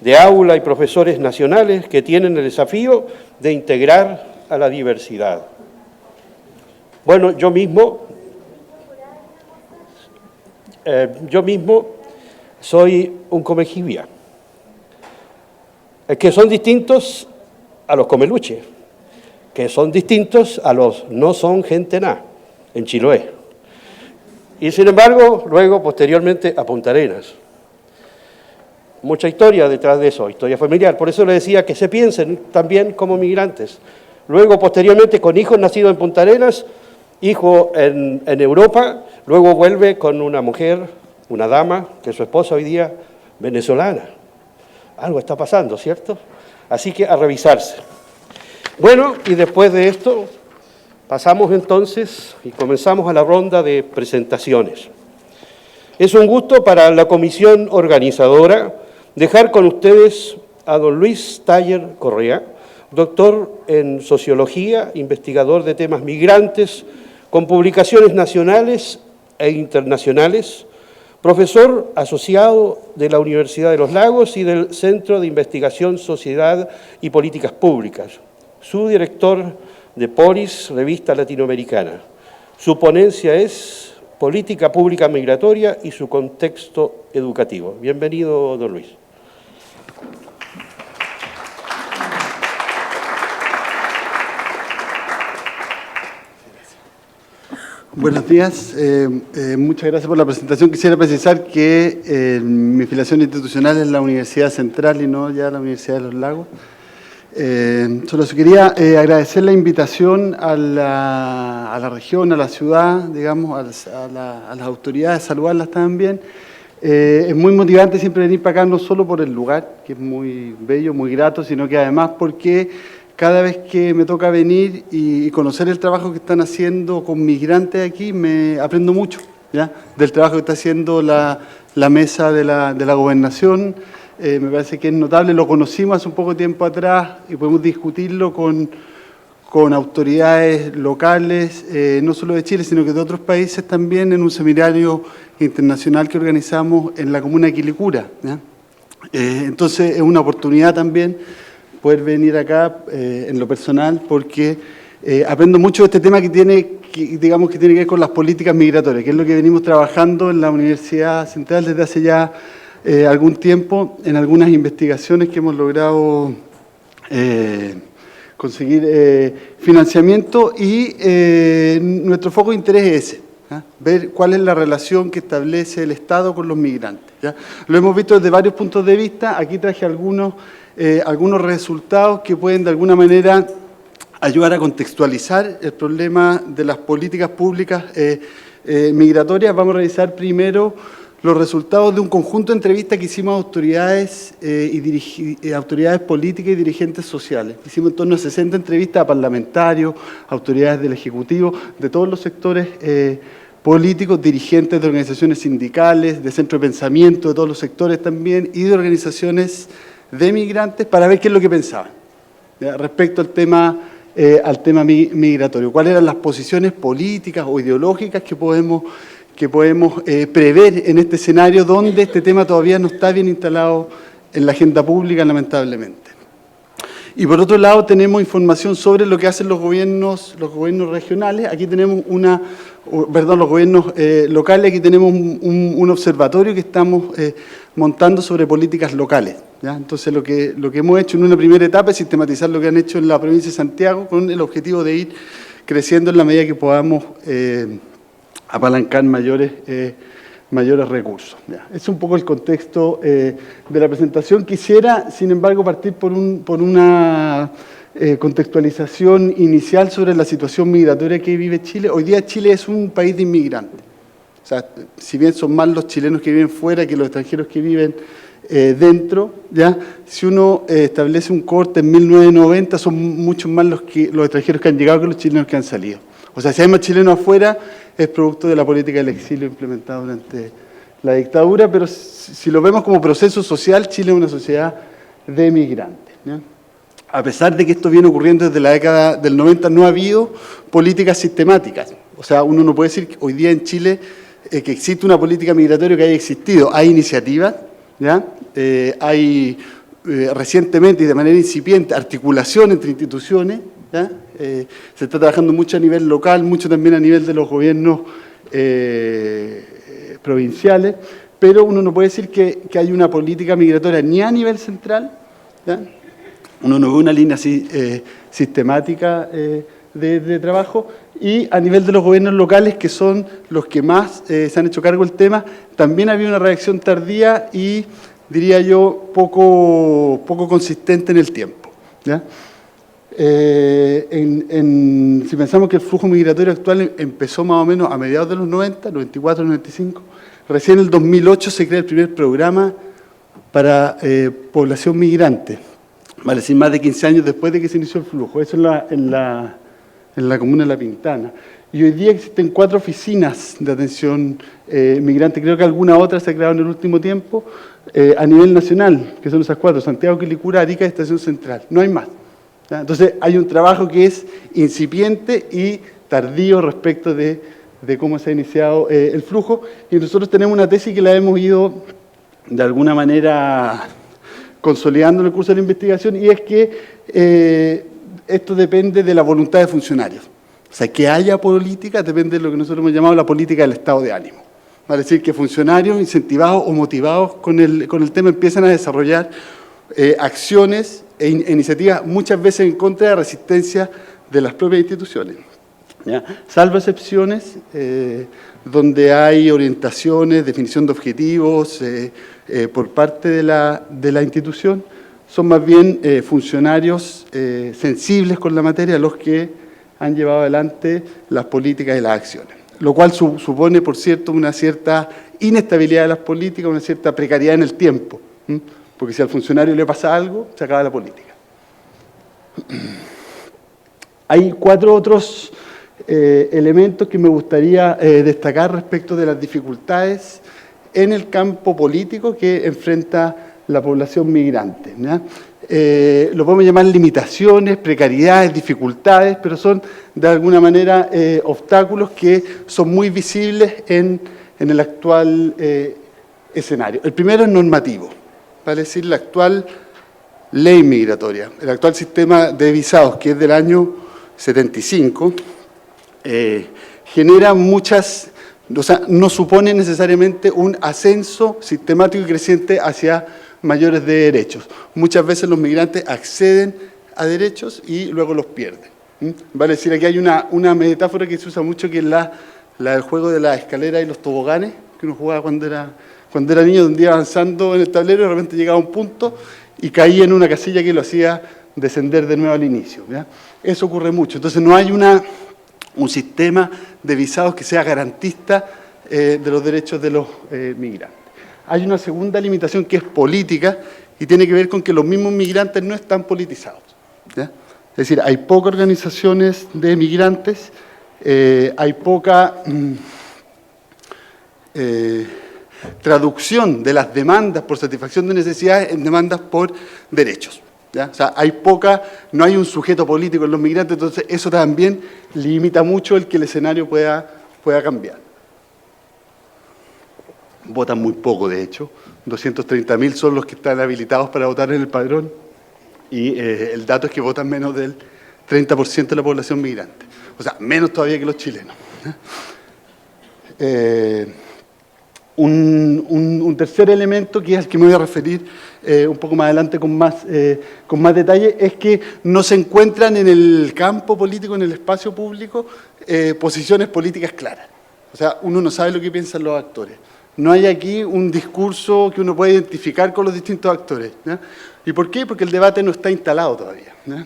Speaker 3: de aula y profesores nacionales que tienen el desafío de integrar a la diversidad. Bueno, yo mismo soy un comejibia. es que son distintos a los comeluches, que son distintos a los no son gente nada, en Chiloé. Y sin embargo, luego, posteriormente, a Punta Arenas. Mucha historia detrás de eso, historia familiar. Por eso le decía que se piensen también como migrantes. Luego, posteriormente, con hijos nacidos en Punta Arenas, hijo en Europa, luego vuelve con una mujer, una dama, que es su esposa hoy día, venezolana. Algo está pasando, ¿cierto? Así que a revisarse. Bueno, y después de esto, pasamos entonces y comenzamos a la ronda de presentaciones. Es un gusto para la comisión organizadora dejar con ustedes a don Luis Taller Correa, doctor en Sociología, investigador de temas migrantes, con publicaciones nacionales e internacionales, profesor asociado de la Universidad de los Lagos y del Centro de Investigación, Sociedad y Políticas Públicas, subdirector de Polis, revista latinoamericana. Su ponencia es Política Pública Migratoria y su contexto educativo. Bienvenido, don Luis.
Speaker 11: Buenos días, muchas gracias por la presentación. Quisiera precisar que mi filiación institucional es la Universidad Central y no ya la Universidad de los Lagos. Solo quería agradecer la invitación a la región, a la ciudad, digamos, a las autoridades, saludarlas también. Es muy motivante siempre venir para acá, no solo por el lugar, que es muy bello, muy grato, sino que además porque cada vez que me toca venir y conocer el trabajo que están haciendo con migrantes aquí, me aprendo mucho, ¿ya? Del trabajo que está haciendo la mesa de la gobernación. Me parece que es notable, lo conocimos hace un poco de tiempo atrás y podemos discutirlo con autoridades locales, no solo de Chile, sino que de otros países también, en un seminario internacional que organizamos en la comuna de Quilicura, ¿ya? Entonces es una oportunidad también poder venir acá en lo personal, porque aprendo mucho de este tema que tiene que ver con las políticas migratorias, que es lo que venimos trabajando en la Universidad Central desde hace ya algún tiempo, en algunas investigaciones que hemos logrado conseguir financiamiento, y nuestro foco de interés es ese, ¿ya? Ver cuál es la relación que establece el Estado con los migrantes, ¿ya? Lo hemos visto desde varios puntos de vista. Aquí traje algunos resultados que pueden de alguna manera ayudar a contextualizar el problema de las políticas públicas migratorias. Vamos a revisar primero los resultados de un conjunto de entrevistas que hicimos a autoridades, autoridades políticas y dirigentes sociales. Hicimos en torno a 60 entrevistas a parlamentarios, autoridades del Ejecutivo, de todos los sectores políticos, dirigentes de organizaciones sindicales, de centros de pensamiento, de todos los sectores también, y de organizaciones de migrantes, para ver qué es lo que pensaban, ¿ya? Respecto al tema migratorio. ¿Cuáles eran las posiciones políticas o ideológicas que podemos prever en este escenario donde este tema todavía no está bien instalado en la agenda pública, lamentablemente? Y por otro lado tenemos información sobre lo que hacen los gobiernos regionales. Aquí tenemos los gobiernos locales. Aquí tenemos un observatorio que estamos montando sobre políticas locales, ¿ya? Entonces lo que hemos hecho en una primera etapa es sistematizar lo que han hecho en la provincia de Santiago, con el objetivo de ir creciendo en la medida que podamos apalancar mayores recursos, ¿ya? Es un poco el contexto de la presentación. Quisiera, sin embargo, partir por una contextualización inicial sobre la situación migratoria que vive Chile. Hoy día Chile es un país de inmigrantes. O sea, si bien son más los chilenos que viven fuera que los extranjeros que viven dentro, ¿ya? Si uno establece un corte en 1990, son muchos más los extranjeros que han llegado que los chilenos que han salido. O sea, si hay más chilenos afuera, es producto de la política del exilio implementada durante la dictadura, pero si lo vemos como proceso social, Chile es una sociedad de migrantes, ¿ya? A pesar de que esto viene ocurriendo desde la década del 90, no ha habido políticas sistemáticas. O sea, uno no puede decir que hoy día en Chile que existe una política migratoria que haya existido. Hay iniciativas, ¿ya? Hay recientemente y de manera incipiente articulación entre instituciones, ¿ya? Se está trabajando mucho a nivel local, mucho también a nivel de los gobiernos provinciales, pero uno no puede decir que hay una política migratoria ni a nivel central, ¿ya? Uno no ve una línea así sistemática de trabajo, y a nivel de los gobiernos locales, que son los que más se han hecho cargo del tema, también había una reacción tardía y, diría yo, poco consistente en el tiempo, ¿ya? Si pensamos que el flujo migratorio actual empezó más o menos a mediados de los 90, 94, 95, recién en el 2008 se crea el primer programa para población migrante, vale decir, más de 15 años después de que se inició el flujo. Eso en la comuna de La Pintana. Y hoy día existen 4 oficinas de atención migrante, creo que alguna otra se ha creado en el último tiempo, a nivel nacional, que son esas 4, Santiago, Quilicura, Arica y Estación Central. No hay más. ¿Ya? Entonces hay un trabajo que es incipiente y tardío respecto de cómo se ha iniciado el flujo, y nosotros tenemos una tesis que la hemos ido de alguna manera consolidando en el curso de la investigación, y es que esto depende de la voluntad de funcionarios. O sea, que haya política depende de lo que nosotros hemos llamado la política del estado de ánimo. Es decir, que funcionarios incentivados o motivados con el tema empiezan a desarrollar acciones e iniciativas muchas veces en contra de la resistencia de las propias instituciones, ¿ya? Salvo excepciones donde hay orientaciones, definición de objetivos por parte de la institución, son más bien funcionarios sensibles con la materia los que han llevado adelante las políticas y las acciones. Lo cual supone, por cierto, una cierta inestabilidad de las políticas, una cierta precariedad en el tiempo, porque si al funcionario le pasa algo, se acaba la política. Hay 4 otros elementos que me gustaría destacar respecto de las dificultades en el campo político que enfrenta la población migrante, ¿ya? Lo podemos llamar limitaciones, precariedades, dificultades, pero son de alguna manera obstáculos que son muy visibles en el actual escenario. El primero es normativo, vale decir, la actual ley migratoria, el actual sistema de visados, que es del año 75, genera muchas, o sea, no supone necesariamente un ascenso sistemático y creciente hacia mayores de derechos. Muchas veces los migrantes acceden a derechos y luego los pierden. Vale decir, aquí hay una metáfora que se usa mucho, que es la del juego de la escalera y los toboganes, que uno jugaba cuando era niño, donde iba avanzando en el tablero y de repente llegaba a un punto y caía en una casilla que lo hacía descender de nuevo al inicio, ¿ya? Eso ocurre mucho. Entonces no hay un sistema de visados que sea garantista de los derechos de los migrantes. Hay una segunda limitación que es política y tiene que ver con que los mismos migrantes no están politizados, ¿ya? Es decir, hay pocas organizaciones de migrantes, hay poca traducción de las demandas por satisfacción de necesidades en demandas por derechos, ¿ya? O sea, no hay un sujeto político en los migrantes, entonces eso también limita mucho el que el escenario pueda cambiar. Votan muy poco, de hecho, 230.000 son los que están habilitados para votar en el padrón, y el dato es que votan menos del 30% de la población migrante, o sea, menos todavía que los chilenos. Un tercer elemento, que es al que me voy a referir un poco más adelante con más detalle, es que no se encuentran en el campo político, en el espacio público, posiciones políticas claras. O sea, uno no sabe lo que piensan los actores. No hay aquí un discurso que uno pueda identificar con los distintos actores, ¿ya? ¿Y por qué? Porque el debate no está instalado todavía, ¿ya?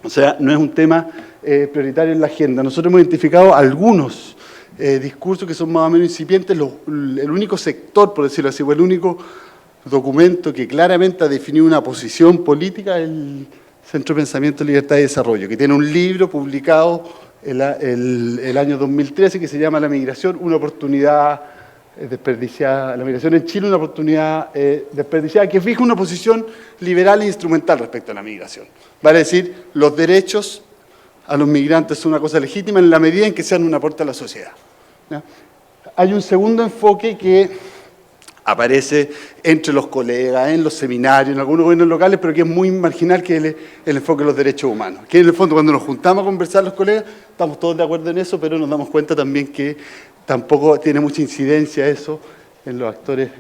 Speaker 11: O sea, no es un tema prioritario en la agenda. Nosotros hemos identificado algunos discursos que son más o menos incipientes. El único sector, por decirlo así, o el único documento que claramente ha definido una posición política es el Centro de Pensamiento, Libertad y Desarrollo, que tiene un libro publicado el año 2013 que se llama La migración, una oportunidad desperdiciada, la migración en Chile, una oportunidad desperdiciada, que fija una posición liberal e instrumental respecto a la migración. Vale decir, los derechos a los migrantes son una cosa legítima en la medida en que sean un aporte a la sociedad, ¿ya? Hay un segundo enfoque que aparece entre los colegas, en los seminarios, en algunos gobiernos locales, pero que es muy marginal, que es el enfoque de los derechos humanos. Que en el fondo, cuando nos juntamos a conversar los colegas, estamos todos de acuerdo en eso, pero nos damos cuenta también que tampoco tiene mucha incidencia eso en los actores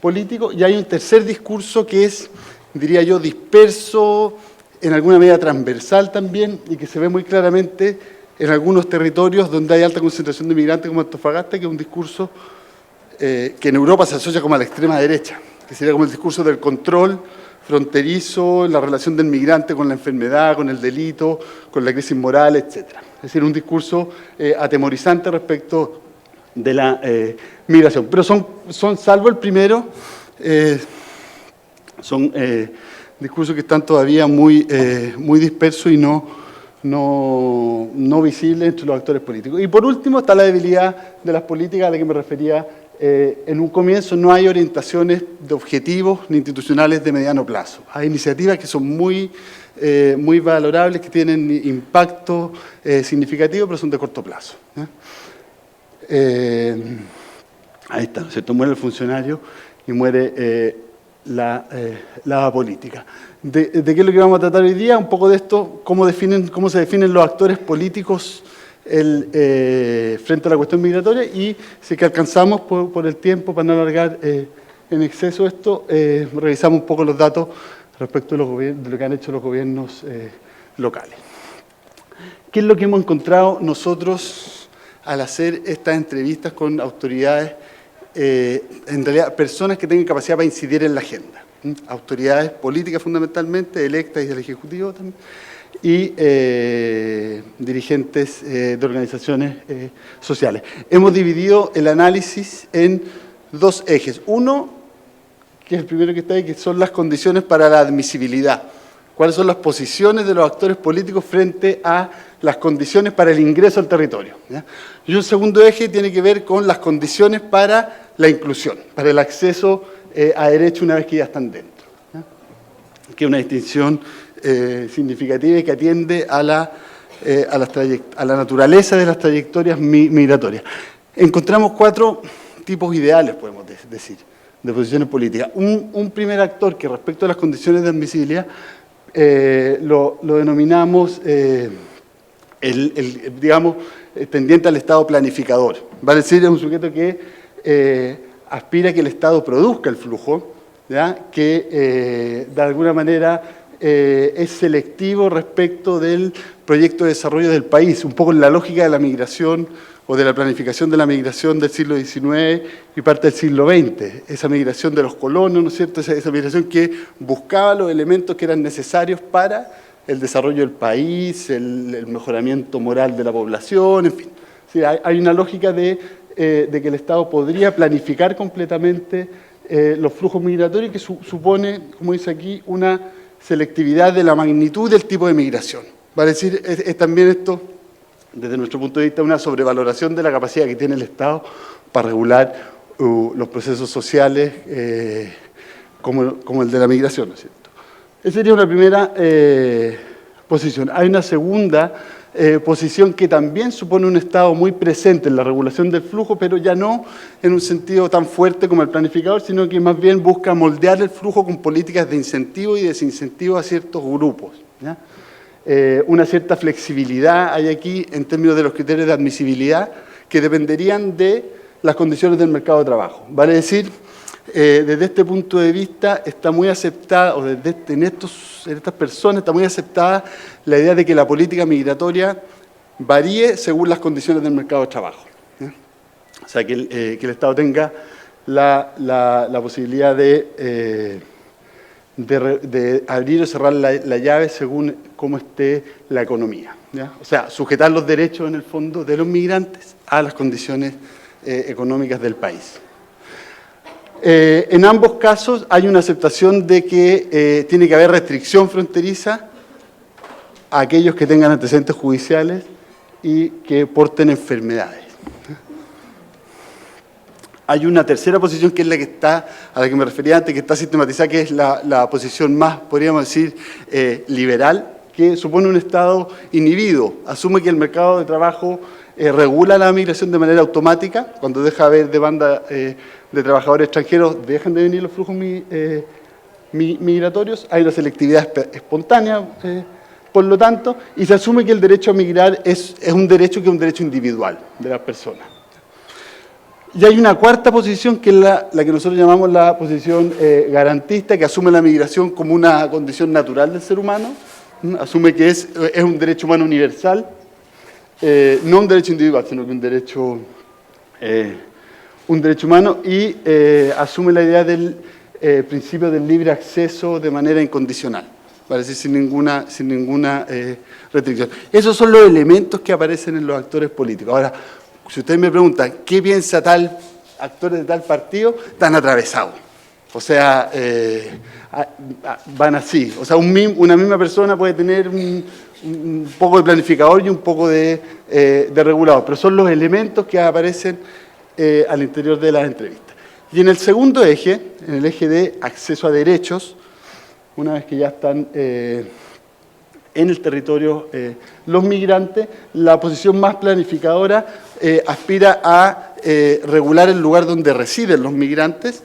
Speaker 11: políticos. Y hay un tercer discurso que es diría yo, disperso, en alguna medida transversal también, y que se ve muy claramente en algunos territorios donde hay alta concentración de migrantes como Antofagasta, que es un discurso que en Europa se asocia como a la extrema derecha, que sería como el discurso del control fronterizo, la relación del migrante con la enfermedad, con el delito, con la crisis moral, etc. Es decir, un discurso atemorizante respecto de la migración. Pero son salvo el primero, son discursos que están todavía muy dispersos y no visibles entre los actores políticos. Y por último está la debilidad de las políticas a la que me refería en un comienzo. No hay orientaciones de objetivos ni institucionales de mediano plazo. Hay iniciativas que son muy valorables, que tienen impacto significativo, pero son de corto plazo. Ahí está, ¿no es cierto? Muere el funcionario y muere la política. ¿De qué es lo que vamos a tratar hoy día? Un poco de esto, cómo se definen los actores políticos frente a la cuestión migratoria, y si que alcanzamos por el tiempo, para no alargar en exceso esto, revisamos un poco los datos respecto de lo que han hecho los gobiernos locales. ¿Qué es lo que hemos encontrado nosotros al hacer estas entrevistas con autoridades, en realidad personas que tengan capacidad para incidir en la agenda? Autoridades políticas fundamentalmente, electas y del Ejecutivo también, y dirigentes de organizaciones sociales. Hemos dividido el análisis en dos ejes. Uno, que es el primero que está ahí, que son las condiciones para la admisibilidad. ¿Cuáles son las posiciones de los actores políticos frente a las condiciones para el ingreso al territorio? ¿Ya? Y un segundo eje tiene que ver con las condiciones para la inclusión, para el acceso a derechos una vez que ya están dentro. ¿Ya? Que es una distinción significativa y que atiende a la naturaleza de las trayectorias migratorias. Encontramos 4 tipos ideales, podemos decir, de posiciones políticas. Un primer actor que respecto a las condiciones de admisibilidad lo denominamos, digamos, tendiente al Estado planificador. Vale decir, es un sujeto que aspira a que el Estado produzca el flujo, ¿ya? Que de alguna manera es selectivo respecto del proyecto de desarrollo del país, un poco en la lógica de la migración o de la planificación de la migración del siglo XIX y parte del siglo XX, esa migración de los colonos, ¿no es cierto?, esa migración que buscaba los elementos que eran necesarios para el desarrollo del país, el mejoramiento moral de la población, en fin. Sí, hay una lógica de que el Estado podría planificar completamente los flujos migratorios, que supone, como dice aquí, una selectividad de la magnitud del tipo de migración. Vale decir, es también esto, desde nuestro punto de vista, una sobrevaloración de la capacidad que tiene el Estado para regular los procesos sociales como el de la migración, ¿no es cierto? Esa sería una primera posición. Hay una segunda posición que también supone un Estado muy presente en la regulación del flujo, pero ya no en un sentido tan fuerte como el planificador, sino que más bien busca moldear el flujo con políticas de incentivo y desincentivo a ciertos grupos, ¿ya? Una cierta flexibilidad hay aquí en términos de los criterios de admisibilidad que dependerían de las condiciones del mercado de trabajo. Vale decir, desde este punto de vista está muy aceptada, o en estas personas está muy aceptada la idea de que la política migratoria varíe según las condiciones del mercado de trabajo, ¿eh? O sea, que el Estado tenga la posibilidad de abrir o cerrar la llave según cómo esté la economía, ¿ya? O sea, sujetar los derechos en el fondo de los migrantes a las condiciones económicas del país. En ambos casos hay una aceptación de que tiene que haber restricción fronteriza a aquellos que tengan antecedentes judiciales y que porten enfermedades. Hay una tercera posición que es la que está, a la que me refería antes, que está sistematizada, que es la posición más, podríamos decir, liberal, que supone un Estado inhibido. Asume que el mercado de trabajo regula la migración de manera automática. Cuando deja de haber demanda de trabajadores extranjeros, dejan de venir los flujos migratorios. Hay una selectividad espontánea, por lo tanto, y se asume que el derecho a migrar es un derecho que es un derecho individual de las personas. Y hay una cuarta posición, que es la que nosotros llamamos la posición garantista, que asume la migración como una condición natural del ser humano, asume que es un derecho humano universal, no un derecho individual, sino que un derecho humano, y asume la idea del principio del libre acceso de manera incondicional, para decir sin ninguna restricción. Esos son los elementos que aparecen en los actores políticos. Ahora, si ustedes me preguntan, ¿qué piensa actores de tal partido? Están atravesados. O sea, van así. O sea, una misma persona puede tener un poco de planificador y un poco de regulador, pero son los elementos que aparecen al interior de las entrevistas. Y en el segundo eje, en el eje de acceso a derechos, una vez que ya están en el territorio los migrantes, la posición más planificadora aspira a regular el lugar donde residen los migrantes,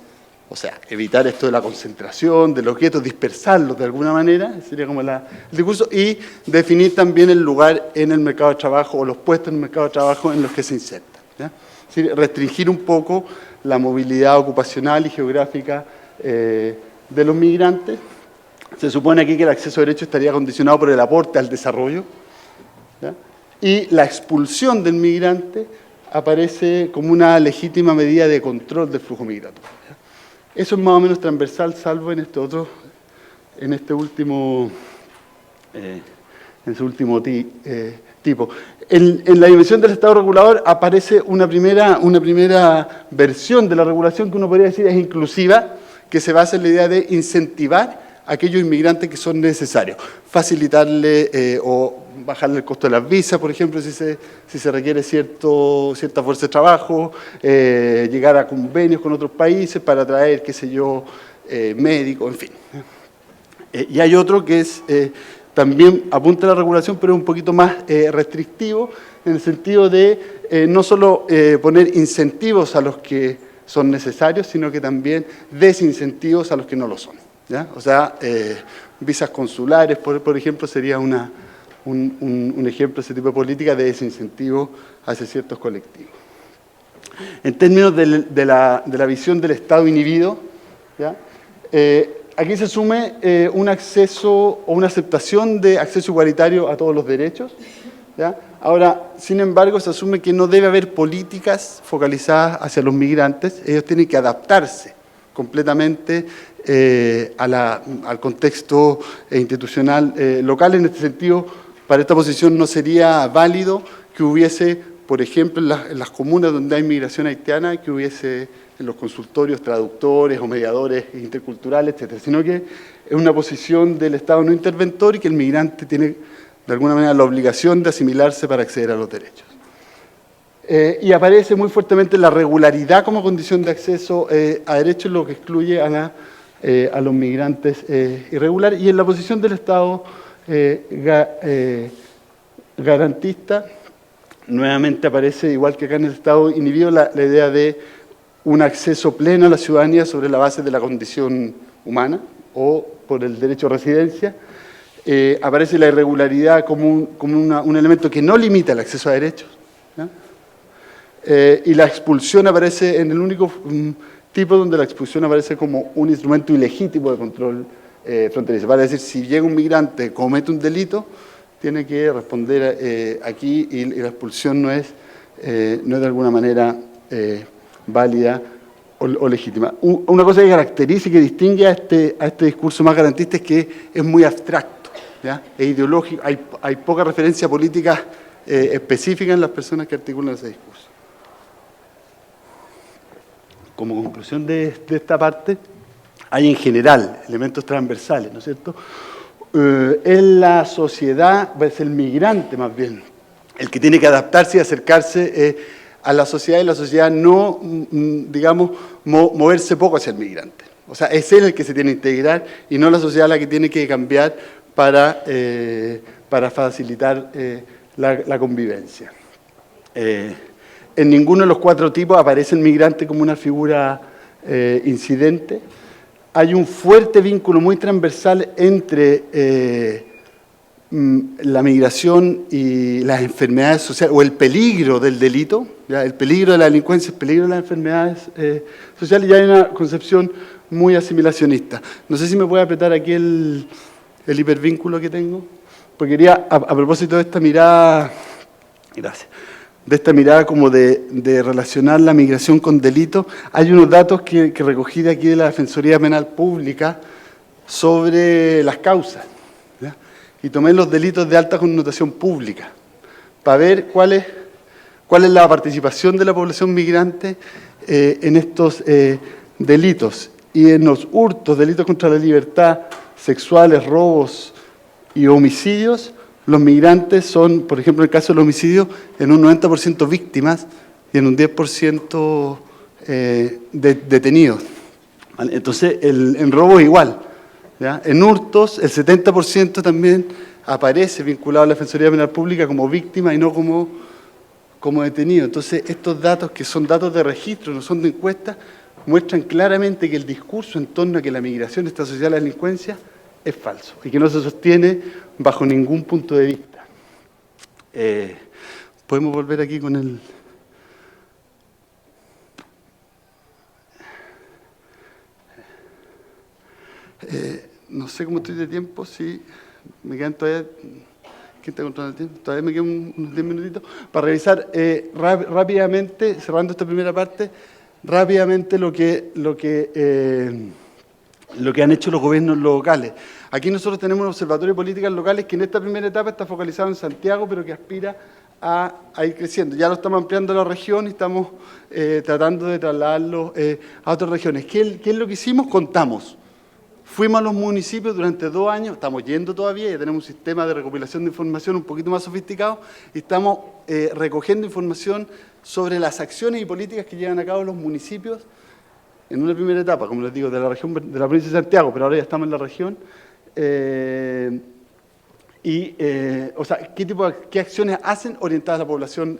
Speaker 11: o sea, evitar esto de la concentración, de los guetos, dispersarlos de alguna manera, sería como el discurso, y definir también el lugar en el mercado de trabajo o los puestos en el mercado de trabajo en los que se insertan, ¿ya? Es decir, restringir un poco la movilidad ocupacional y geográfica de los migrantes. Se supone aquí que el acceso a derechos estaría condicionado por el aporte al desarrollo, ¿ya? Y la expulsión del migrante aparece como una legítima medida de control del flujo migratorio, ¿ya? Eso es más o menos transversal, salvo en este último tipo. En la dimensión del Estado regulador aparece una primera versión de la regulación que uno podría decir es inclusiva, que se basa en la idea de incentivar a aquellos inmigrantes que son necesarios, facilitarle o bajarle el costo de las visas, por ejemplo, si se requiere cierta fuerza de trabajo, llegar a convenios con otros países para traer, qué sé yo, médicos, en fin. Y hay otro que es también apunta a la regulación, pero es un poquito más restrictivo, en el sentido de no solo poner incentivos a los que son necesarios, sino que también desincentivos a los que no lo son, ¿ya? O sea, visas consulares, por ejemplo, sería un ejemplo de ese tipo de política de desincentivo hacia ciertos colectivos. En términos de la visión del Estado inhibido, ¿ya? Aquí se asume un acceso o una aceptación de acceso igualitario a todos los derechos, ¿ya? Ahora, sin embargo, se asume que no debe haber políticas focalizadas hacia los migrantes, ellos tienen que adaptarse completamente al contexto institucional local. En este sentido, para esta posición no sería válido que hubiese, por ejemplo, en las comunas donde hay migración haitiana, que hubiese en los consultorios traductores o mediadores interculturales, etcétera, sino que es una posición del Estado no interventor y que el migrante tiene, de alguna manera, la obligación de asimilarse para acceder a los derechos. Y aparece muy fuertemente la regularidad como condición de acceso a derechos, lo que excluye a los migrantes irregulares. Y en la posición del Estado garantista, nuevamente aparece, igual que acá en el Estado inhibido, la idea de un acceso pleno a la ciudadanía sobre la base de la condición humana o por el derecho a residencia. Aparece la irregularidad como un elemento que no limita el acceso a derechos, ¿ya? Y la expulsión aparece en el único tipo donde la expulsión aparece como un instrumento ilegítimo de control fronterizo. Para decir, si llega un migrante, comete un delito, tiene que responder aquí y la expulsión no es de alguna manera válida o legítima. Una cosa que caracteriza y que distingue a este discurso más garantista es que es muy abstracto, ¿ya? Es ideológico, hay poca referencia política específica en las personas que articulan ese discurso. Como conclusión de esta parte, hay en general elementos transversales, ¿no es cierto? En la sociedad, es el migrante más bien, el que tiene que adaptarse y acercarse a la sociedad, y la sociedad no, digamos, moverse poco hacia el migrante. O sea, es él el que se tiene que integrar y no la sociedad la que tiene que cambiar para facilitar la convivencia. En ninguno de los cuatro tipos aparece el migrante como una figura incidente. Hay un fuerte vínculo muy transversal entre la migración y las enfermedades sociales, o el peligro del delito, ¿ya? El peligro de la delincuencia, el peligro de las enfermedades sociales, ya hay una concepción muy asimilacionista. No sé si me puede apretar aquí el hipervínculo que tengo, porque quería, a propósito de esta mirada, gracias, de esta mirada como de relacionar la migración con delito, hay unos datos que recogí de aquí de la Defensoría Penal Pública sobre las causas, ¿ya? Y tomé los delitos de alta connotación pública para ver cuál es la participación de la población migrante en estos delitos. Y en los hurtos, delitos contra la libertad, sexuales, robos y homicidios, los migrantes son, por ejemplo, en el caso del homicidio, en un 90% víctimas y en un 10% detenidos. ¿Vale? Entonces, en robo igual, ¿ya? En hurtos, el 70% también aparece vinculado a la Defensoría Penal Pública como víctima y no como detenido. Entonces, estos datos, que son datos de registro, no son de encuesta, muestran claramente que el discurso en torno a que la migración está asociada a la delincuencia es falso y que no se sostiene bajo ningún punto de vista. Podemos volver aquí con el... no sé cómo estoy de tiempo, si me quedan todavía... ¿Quién está controlando el tiempo? Todavía me quedan unos 10 minutitos para revisar rápidamente, cerrando esta primera parte, rápidamente lo que han hecho los gobiernos locales. Aquí nosotros tenemos un observatorio de políticas locales que en esta primera etapa está focalizado en Santiago, pero que aspira a ir creciendo. Ya lo estamos ampliando a la región y estamos tratando de trasladarlo a otras regiones. ¿Qué es lo que hicimos? Contamos. Fuimos a los municipios durante 2 años, estamos yendo todavía, ya tenemos un sistema de recopilación de información un poquito más sofisticado y estamos recogiendo información sobre las acciones y políticas que llevan a cabo los municipios en una primera etapa, como les digo, de la región de la provincia de Santiago, pero ahora ya estamos en la región. O sea, ¿qué acciones hacen orientadas a la población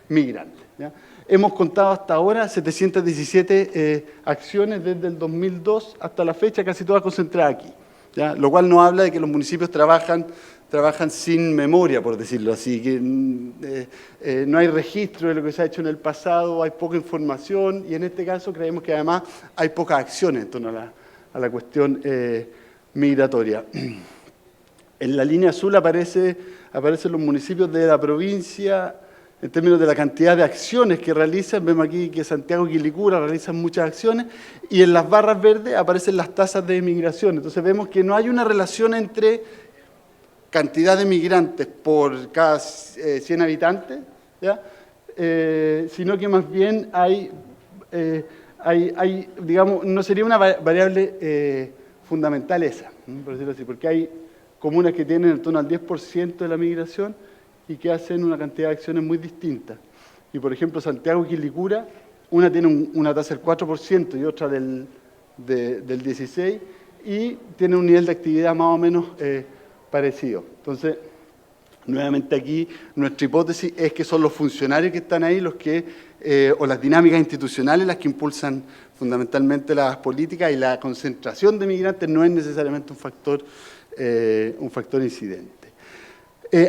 Speaker 11: migrante? ¿Ya? Hemos contado hasta ahora 717 acciones desde el 2002 hasta la fecha, casi todas concentradas aquí, ¿ya? Lo cual nos habla de que los municipios trabajan sin memoria, por decirlo así, que no hay registro de lo que se ha hecho en el pasado, hay poca información y en este caso creemos que además hay pocas acciones en torno a la cuestión migratoria. En la línea azul aparecen los municipios de la provincia en términos de la cantidad de acciones que realizan. Vemos aquí que Santiago y Quilicura realizan muchas acciones y en las barras verdes aparecen las tasas de migración. Entonces vemos que no hay una relación entre cantidad de migrantes por cada 100 habitantes, ¿ya? Sino que más bien hay, digamos, no sería una variable fundamental esa, por decirlo así, porque hay comunas que tienen en torno al 10% de la migración y que hacen una cantidad de acciones muy distintas. Y por ejemplo, Santiago y Quilicura, una tiene una tasa del 4% y otra del 16%, y tiene un nivel de actividad más o menos parecido. Entonces, nuevamente aquí, nuestra hipótesis es que son los funcionarios que están ahí los que, o las dinámicas institucionales las que impulsan fundamentalmente las políticas, y la concentración de migrantes no es necesariamente un factor incidente.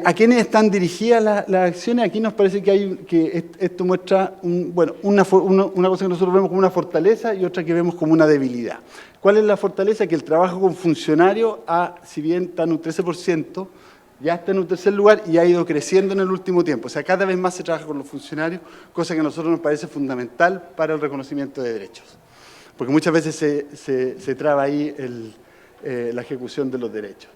Speaker 11: ¿A quiénes están dirigidas las acciones? Aquí nos parece que esto muestra una cosa que nosotros vemos como una fortaleza y otra que vemos como una debilidad. ¿Cuál es la fortaleza? Que el trabajo con funcionarios, si bien está en un 13%, ya está en un tercer lugar y ha ido creciendo en el último tiempo. O sea, cada vez más se trabaja con los funcionarios, cosa que a nosotros nos parece fundamental para el reconocimiento de derechos. Porque muchas veces se traba ahí la ejecución de los derechos.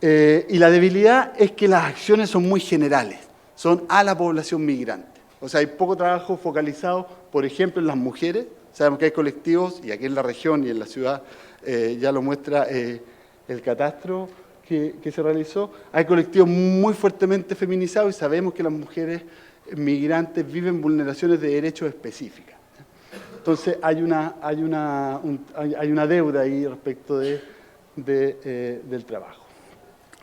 Speaker 11: Y la debilidad es que las acciones son muy generales, son a la población migrante. O sea, hay poco trabajo focalizado, por ejemplo, en las mujeres. Sabemos que hay colectivos, y aquí en la región y en la ciudad ya lo muestra el catastro que se realizó. Hay colectivos muy fuertemente feminizados y sabemos que las mujeres migrantes viven vulneraciones de derechos específicas. Entonces hay una deuda ahí respecto del trabajo.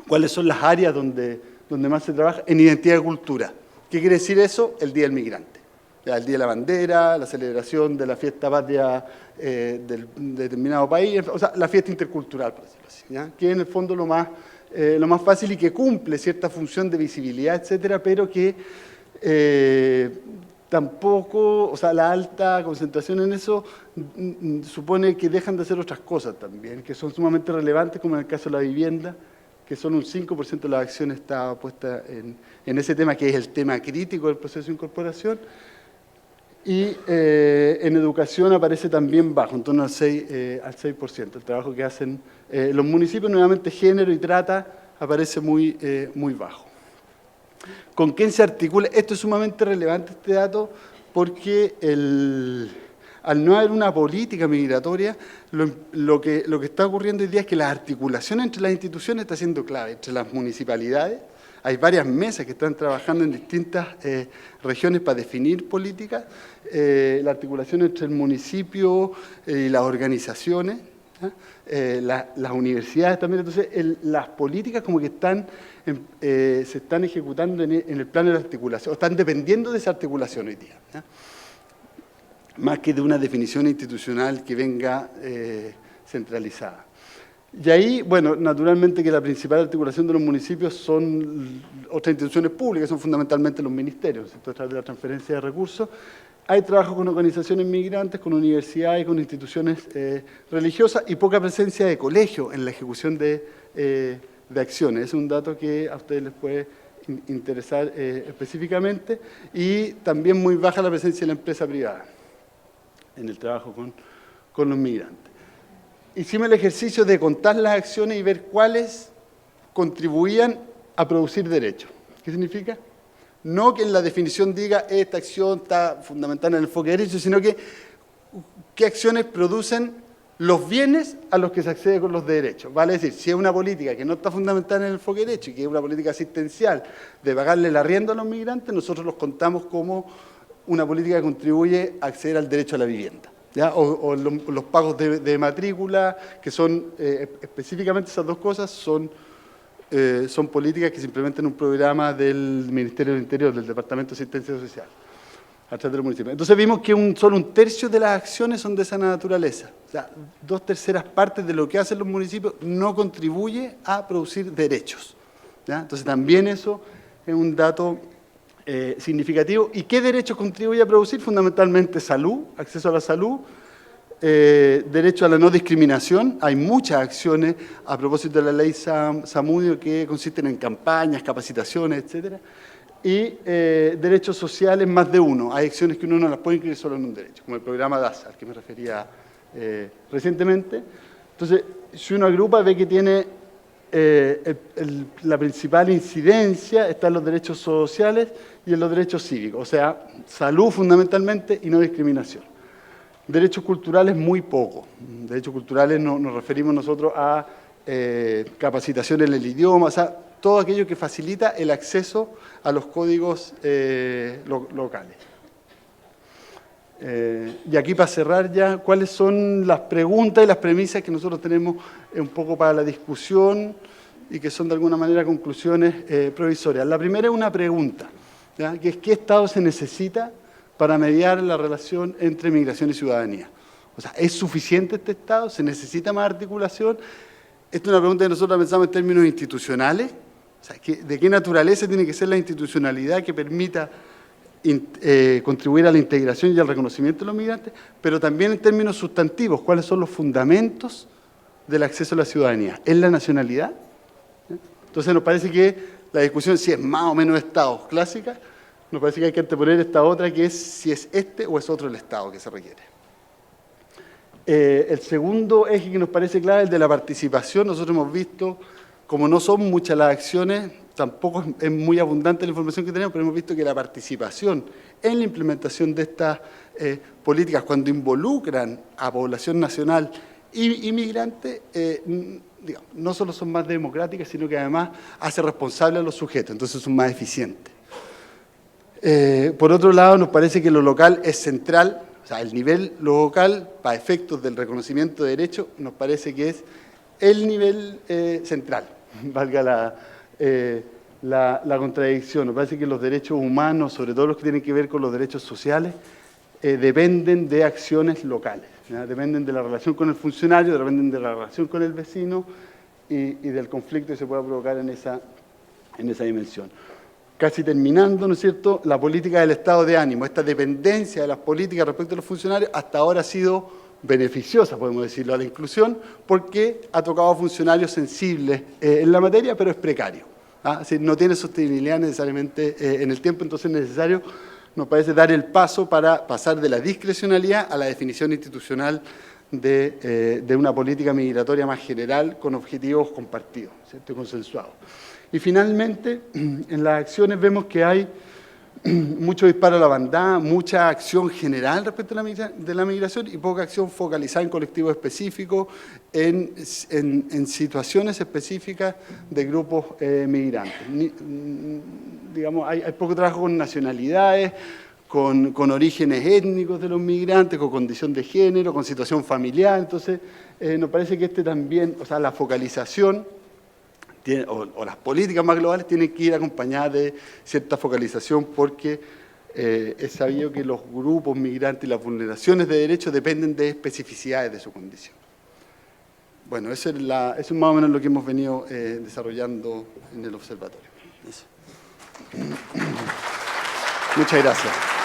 Speaker 11: ¿Cuáles son las áreas donde más se trabaja? En identidad y cultura. ¿Qué quiere decir eso? El Día del Migrante. Ya, el Día de la Bandera, la celebración de la fiesta patria de determinado país, o sea, la fiesta intercultural, por decirlo así, ¿ya? Que es en el fondo lo más lo más fácil y que cumple cierta función de visibilidad, etcétera, pero que tampoco, o sea, la alta concentración en eso supone que dejan de hacer otras cosas también, que son sumamente relevantes, como en el caso de la vivienda, que solo un 5% de las acciones está puesta en ese tema, que es el tema crítico del proceso de incorporación. Y en educación aparece también bajo, en torno al 6%. El trabajo que hacen los municipios, nuevamente género y trata, aparece muy bajo. ¿Con quién se articula? Esto es sumamente relevante, este dato, porque al no haber una política migratoria, lo que está ocurriendo hoy día es que la articulación entre las instituciones está siendo clave, entre las municipalidades. Hay varias mesas que están trabajando en distintas regiones para definir políticas, la articulación entre el municipio y las organizaciones, las universidades también. Entonces, las políticas como que se están ejecutando en el plano de la articulación, o están dependiendo de esa articulación hoy día, ¿ya? Más que de una definición institucional que venga centralizada. Y ahí, bueno, naturalmente que la principal articulación de los municipios son otras instituciones públicas, son fundamentalmente los ministerios, a través de la transferencia de recursos. Hay trabajo con organizaciones migrantes, con universidades, con instituciones religiosas y poca presencia de colegios en la ejecución de acciones. Es un dato que a ustedes les puede interesar específicamente. Y también muy baja la presencia de la empresa privada en el trabajo con los migrantes. Hicimos el ejercicio de contar las acciones y ver cuáles contribuían a producir derechos. ¿Qué significa? No que en la definición diga esta acción está fundamental en el enfoque de derechos, sino que qué acciones producen los bienes a los que se accede con los derechos. Vale decir, si es una política que no está fundamental en el enfoque de derechos y que es una política asistencial de pagarle el arriendo a los migrantes, nosotros los contamos como una política que contribuye a acceder al derecho a la vivienda. ¿Ya? O los pagos de matrícula, que son específicamente esas dos cosas, son políticas que se implementan en un programa del Ministerio del Interior, del Departamento de Asistencia Social, a través del municipio. Entonces vimos que solo un tercio de las acciones son de esa naturaleza. O sea, 2/3 partes de lo que hacen los municipios no contribuye a producir derechos. ¿Ya? Entonces también eso es un dato significativo. ¿Y qué derechos contribuye a producir? Fundamentalmente salud, acceso a la salud, derecho a la no discriminación. Hay muchas acciones a propósito de la ley Zamudio que consisten en campañas, capacitaciones, etcétera. Y derechos sociales, más de uno. Hay acciones que uno no las puede incluir solo en un derecho, como el programa DASA, al que me refería recientemente. Entonces, si uno agrupa, ve que tiene la principal incidencia está en los derechos sociales y en los derechos cívicos, o sea, salud fundamentalmente y no discriminación. Derechos culturales muy poco. Derechos culturales nos referimos nosotros a capacitación en el idioma, o sea, todo aquello que facilita el acceso a los códigos locales. Y aquí para cerrar ya, ¿cuáles son las preguntas y las premisas que nosotros tenemos un poco para la discusión y que son de alguna manera conclusiones provisorias? La primera es una pregunta, ¿ya? Que es ¿qué Estado se necesita para mediar la relación entre migración y ciudadanía? O sea, ¿es suficiente este Estado? ¿Se necesita más articulación? Esta es una pregunta que nosotros pensamos en términos institucionales. O sea, ¿de qué naturaleza tiene que ser la institucionalidad que permita contribuir a la integración y al reconocimiento de los migrantes? Pero también en términos sustantivos, ¿cuáles son los fundamentos del acceso a la ciudadanía? ¿Es la nacionalidad? Entonces nos parece que la discusión si es más o menos Estado clásica, nos parece que hay que anteponer esta otra, que es si es este o es otro el Estado que se requiere. El segundo eje que nos parece clave es el de la participación. Nosotros hemos visto, como no son muchas las acciones, tampoco es muy abundante la información que tenemos, pero hemos visto que la participación en la implementación de estas políticas, cuando involucran a población nacional y inmigrante, digamos, no solo son más democráticas, sino que además hace responsable a los sujetos, entonces son más eficientes. Por otro lado, nos parece que lo local es central, o sea, el nivel local, para efectos del reconocimiento de derechos, nos parece que es el nivel central, valga la contradicción. Nos parece que los derechos humanos, sobre todo los que tienen que ver con los derechos sociales, dependen de acciones locales, ¿ya? Dependen de la relación con el funcionario, dependen de la relación con el vecino, y del conflicto que se pueda provocar en esa dimensión. Casi terminando, ¿no es cierto?, la política del estado de ánimo, esta dependencia de las políticas respecto a los funcionarios, hasta ahora ha sido beneficiosa, podemos decirlo, a la inclusión, porque ha tocado a funcionarios sensibles en la materia, pero es precario. Es decir, no tiene sostenibilidad necesariamente en el tiempo, entonces es necesario, nos parece, dar el paso para pasar de la discrecionalidad a la definición institucional de una política migratoria más general con objetivos compartidos, ¿cierto?, y consensuados. Y finalmente, en las acciones vemos que hay mucho disparo a la bandada, mucha acción general respecto a la migración y poca acción focalizada en colectivos específicos, en situaciones específicas de grupos migrantes. Digamos, hay poco trabajo con nacionalidades, con orígenes étnicos de los migrantes, con condición de género, con situación familiar. Entonces, nos parece que también, o sea, la focalización o las políticas más globales tienen que ir acompañadas de cierta focalización, porque es sabido que los grupos migrantes y las vulneraciones de derechos dependen de especificidades de su condición. Bueno, eso es más o menos lo que hemos venido desarrollando en el observatorio. Eso. Muchas gracias.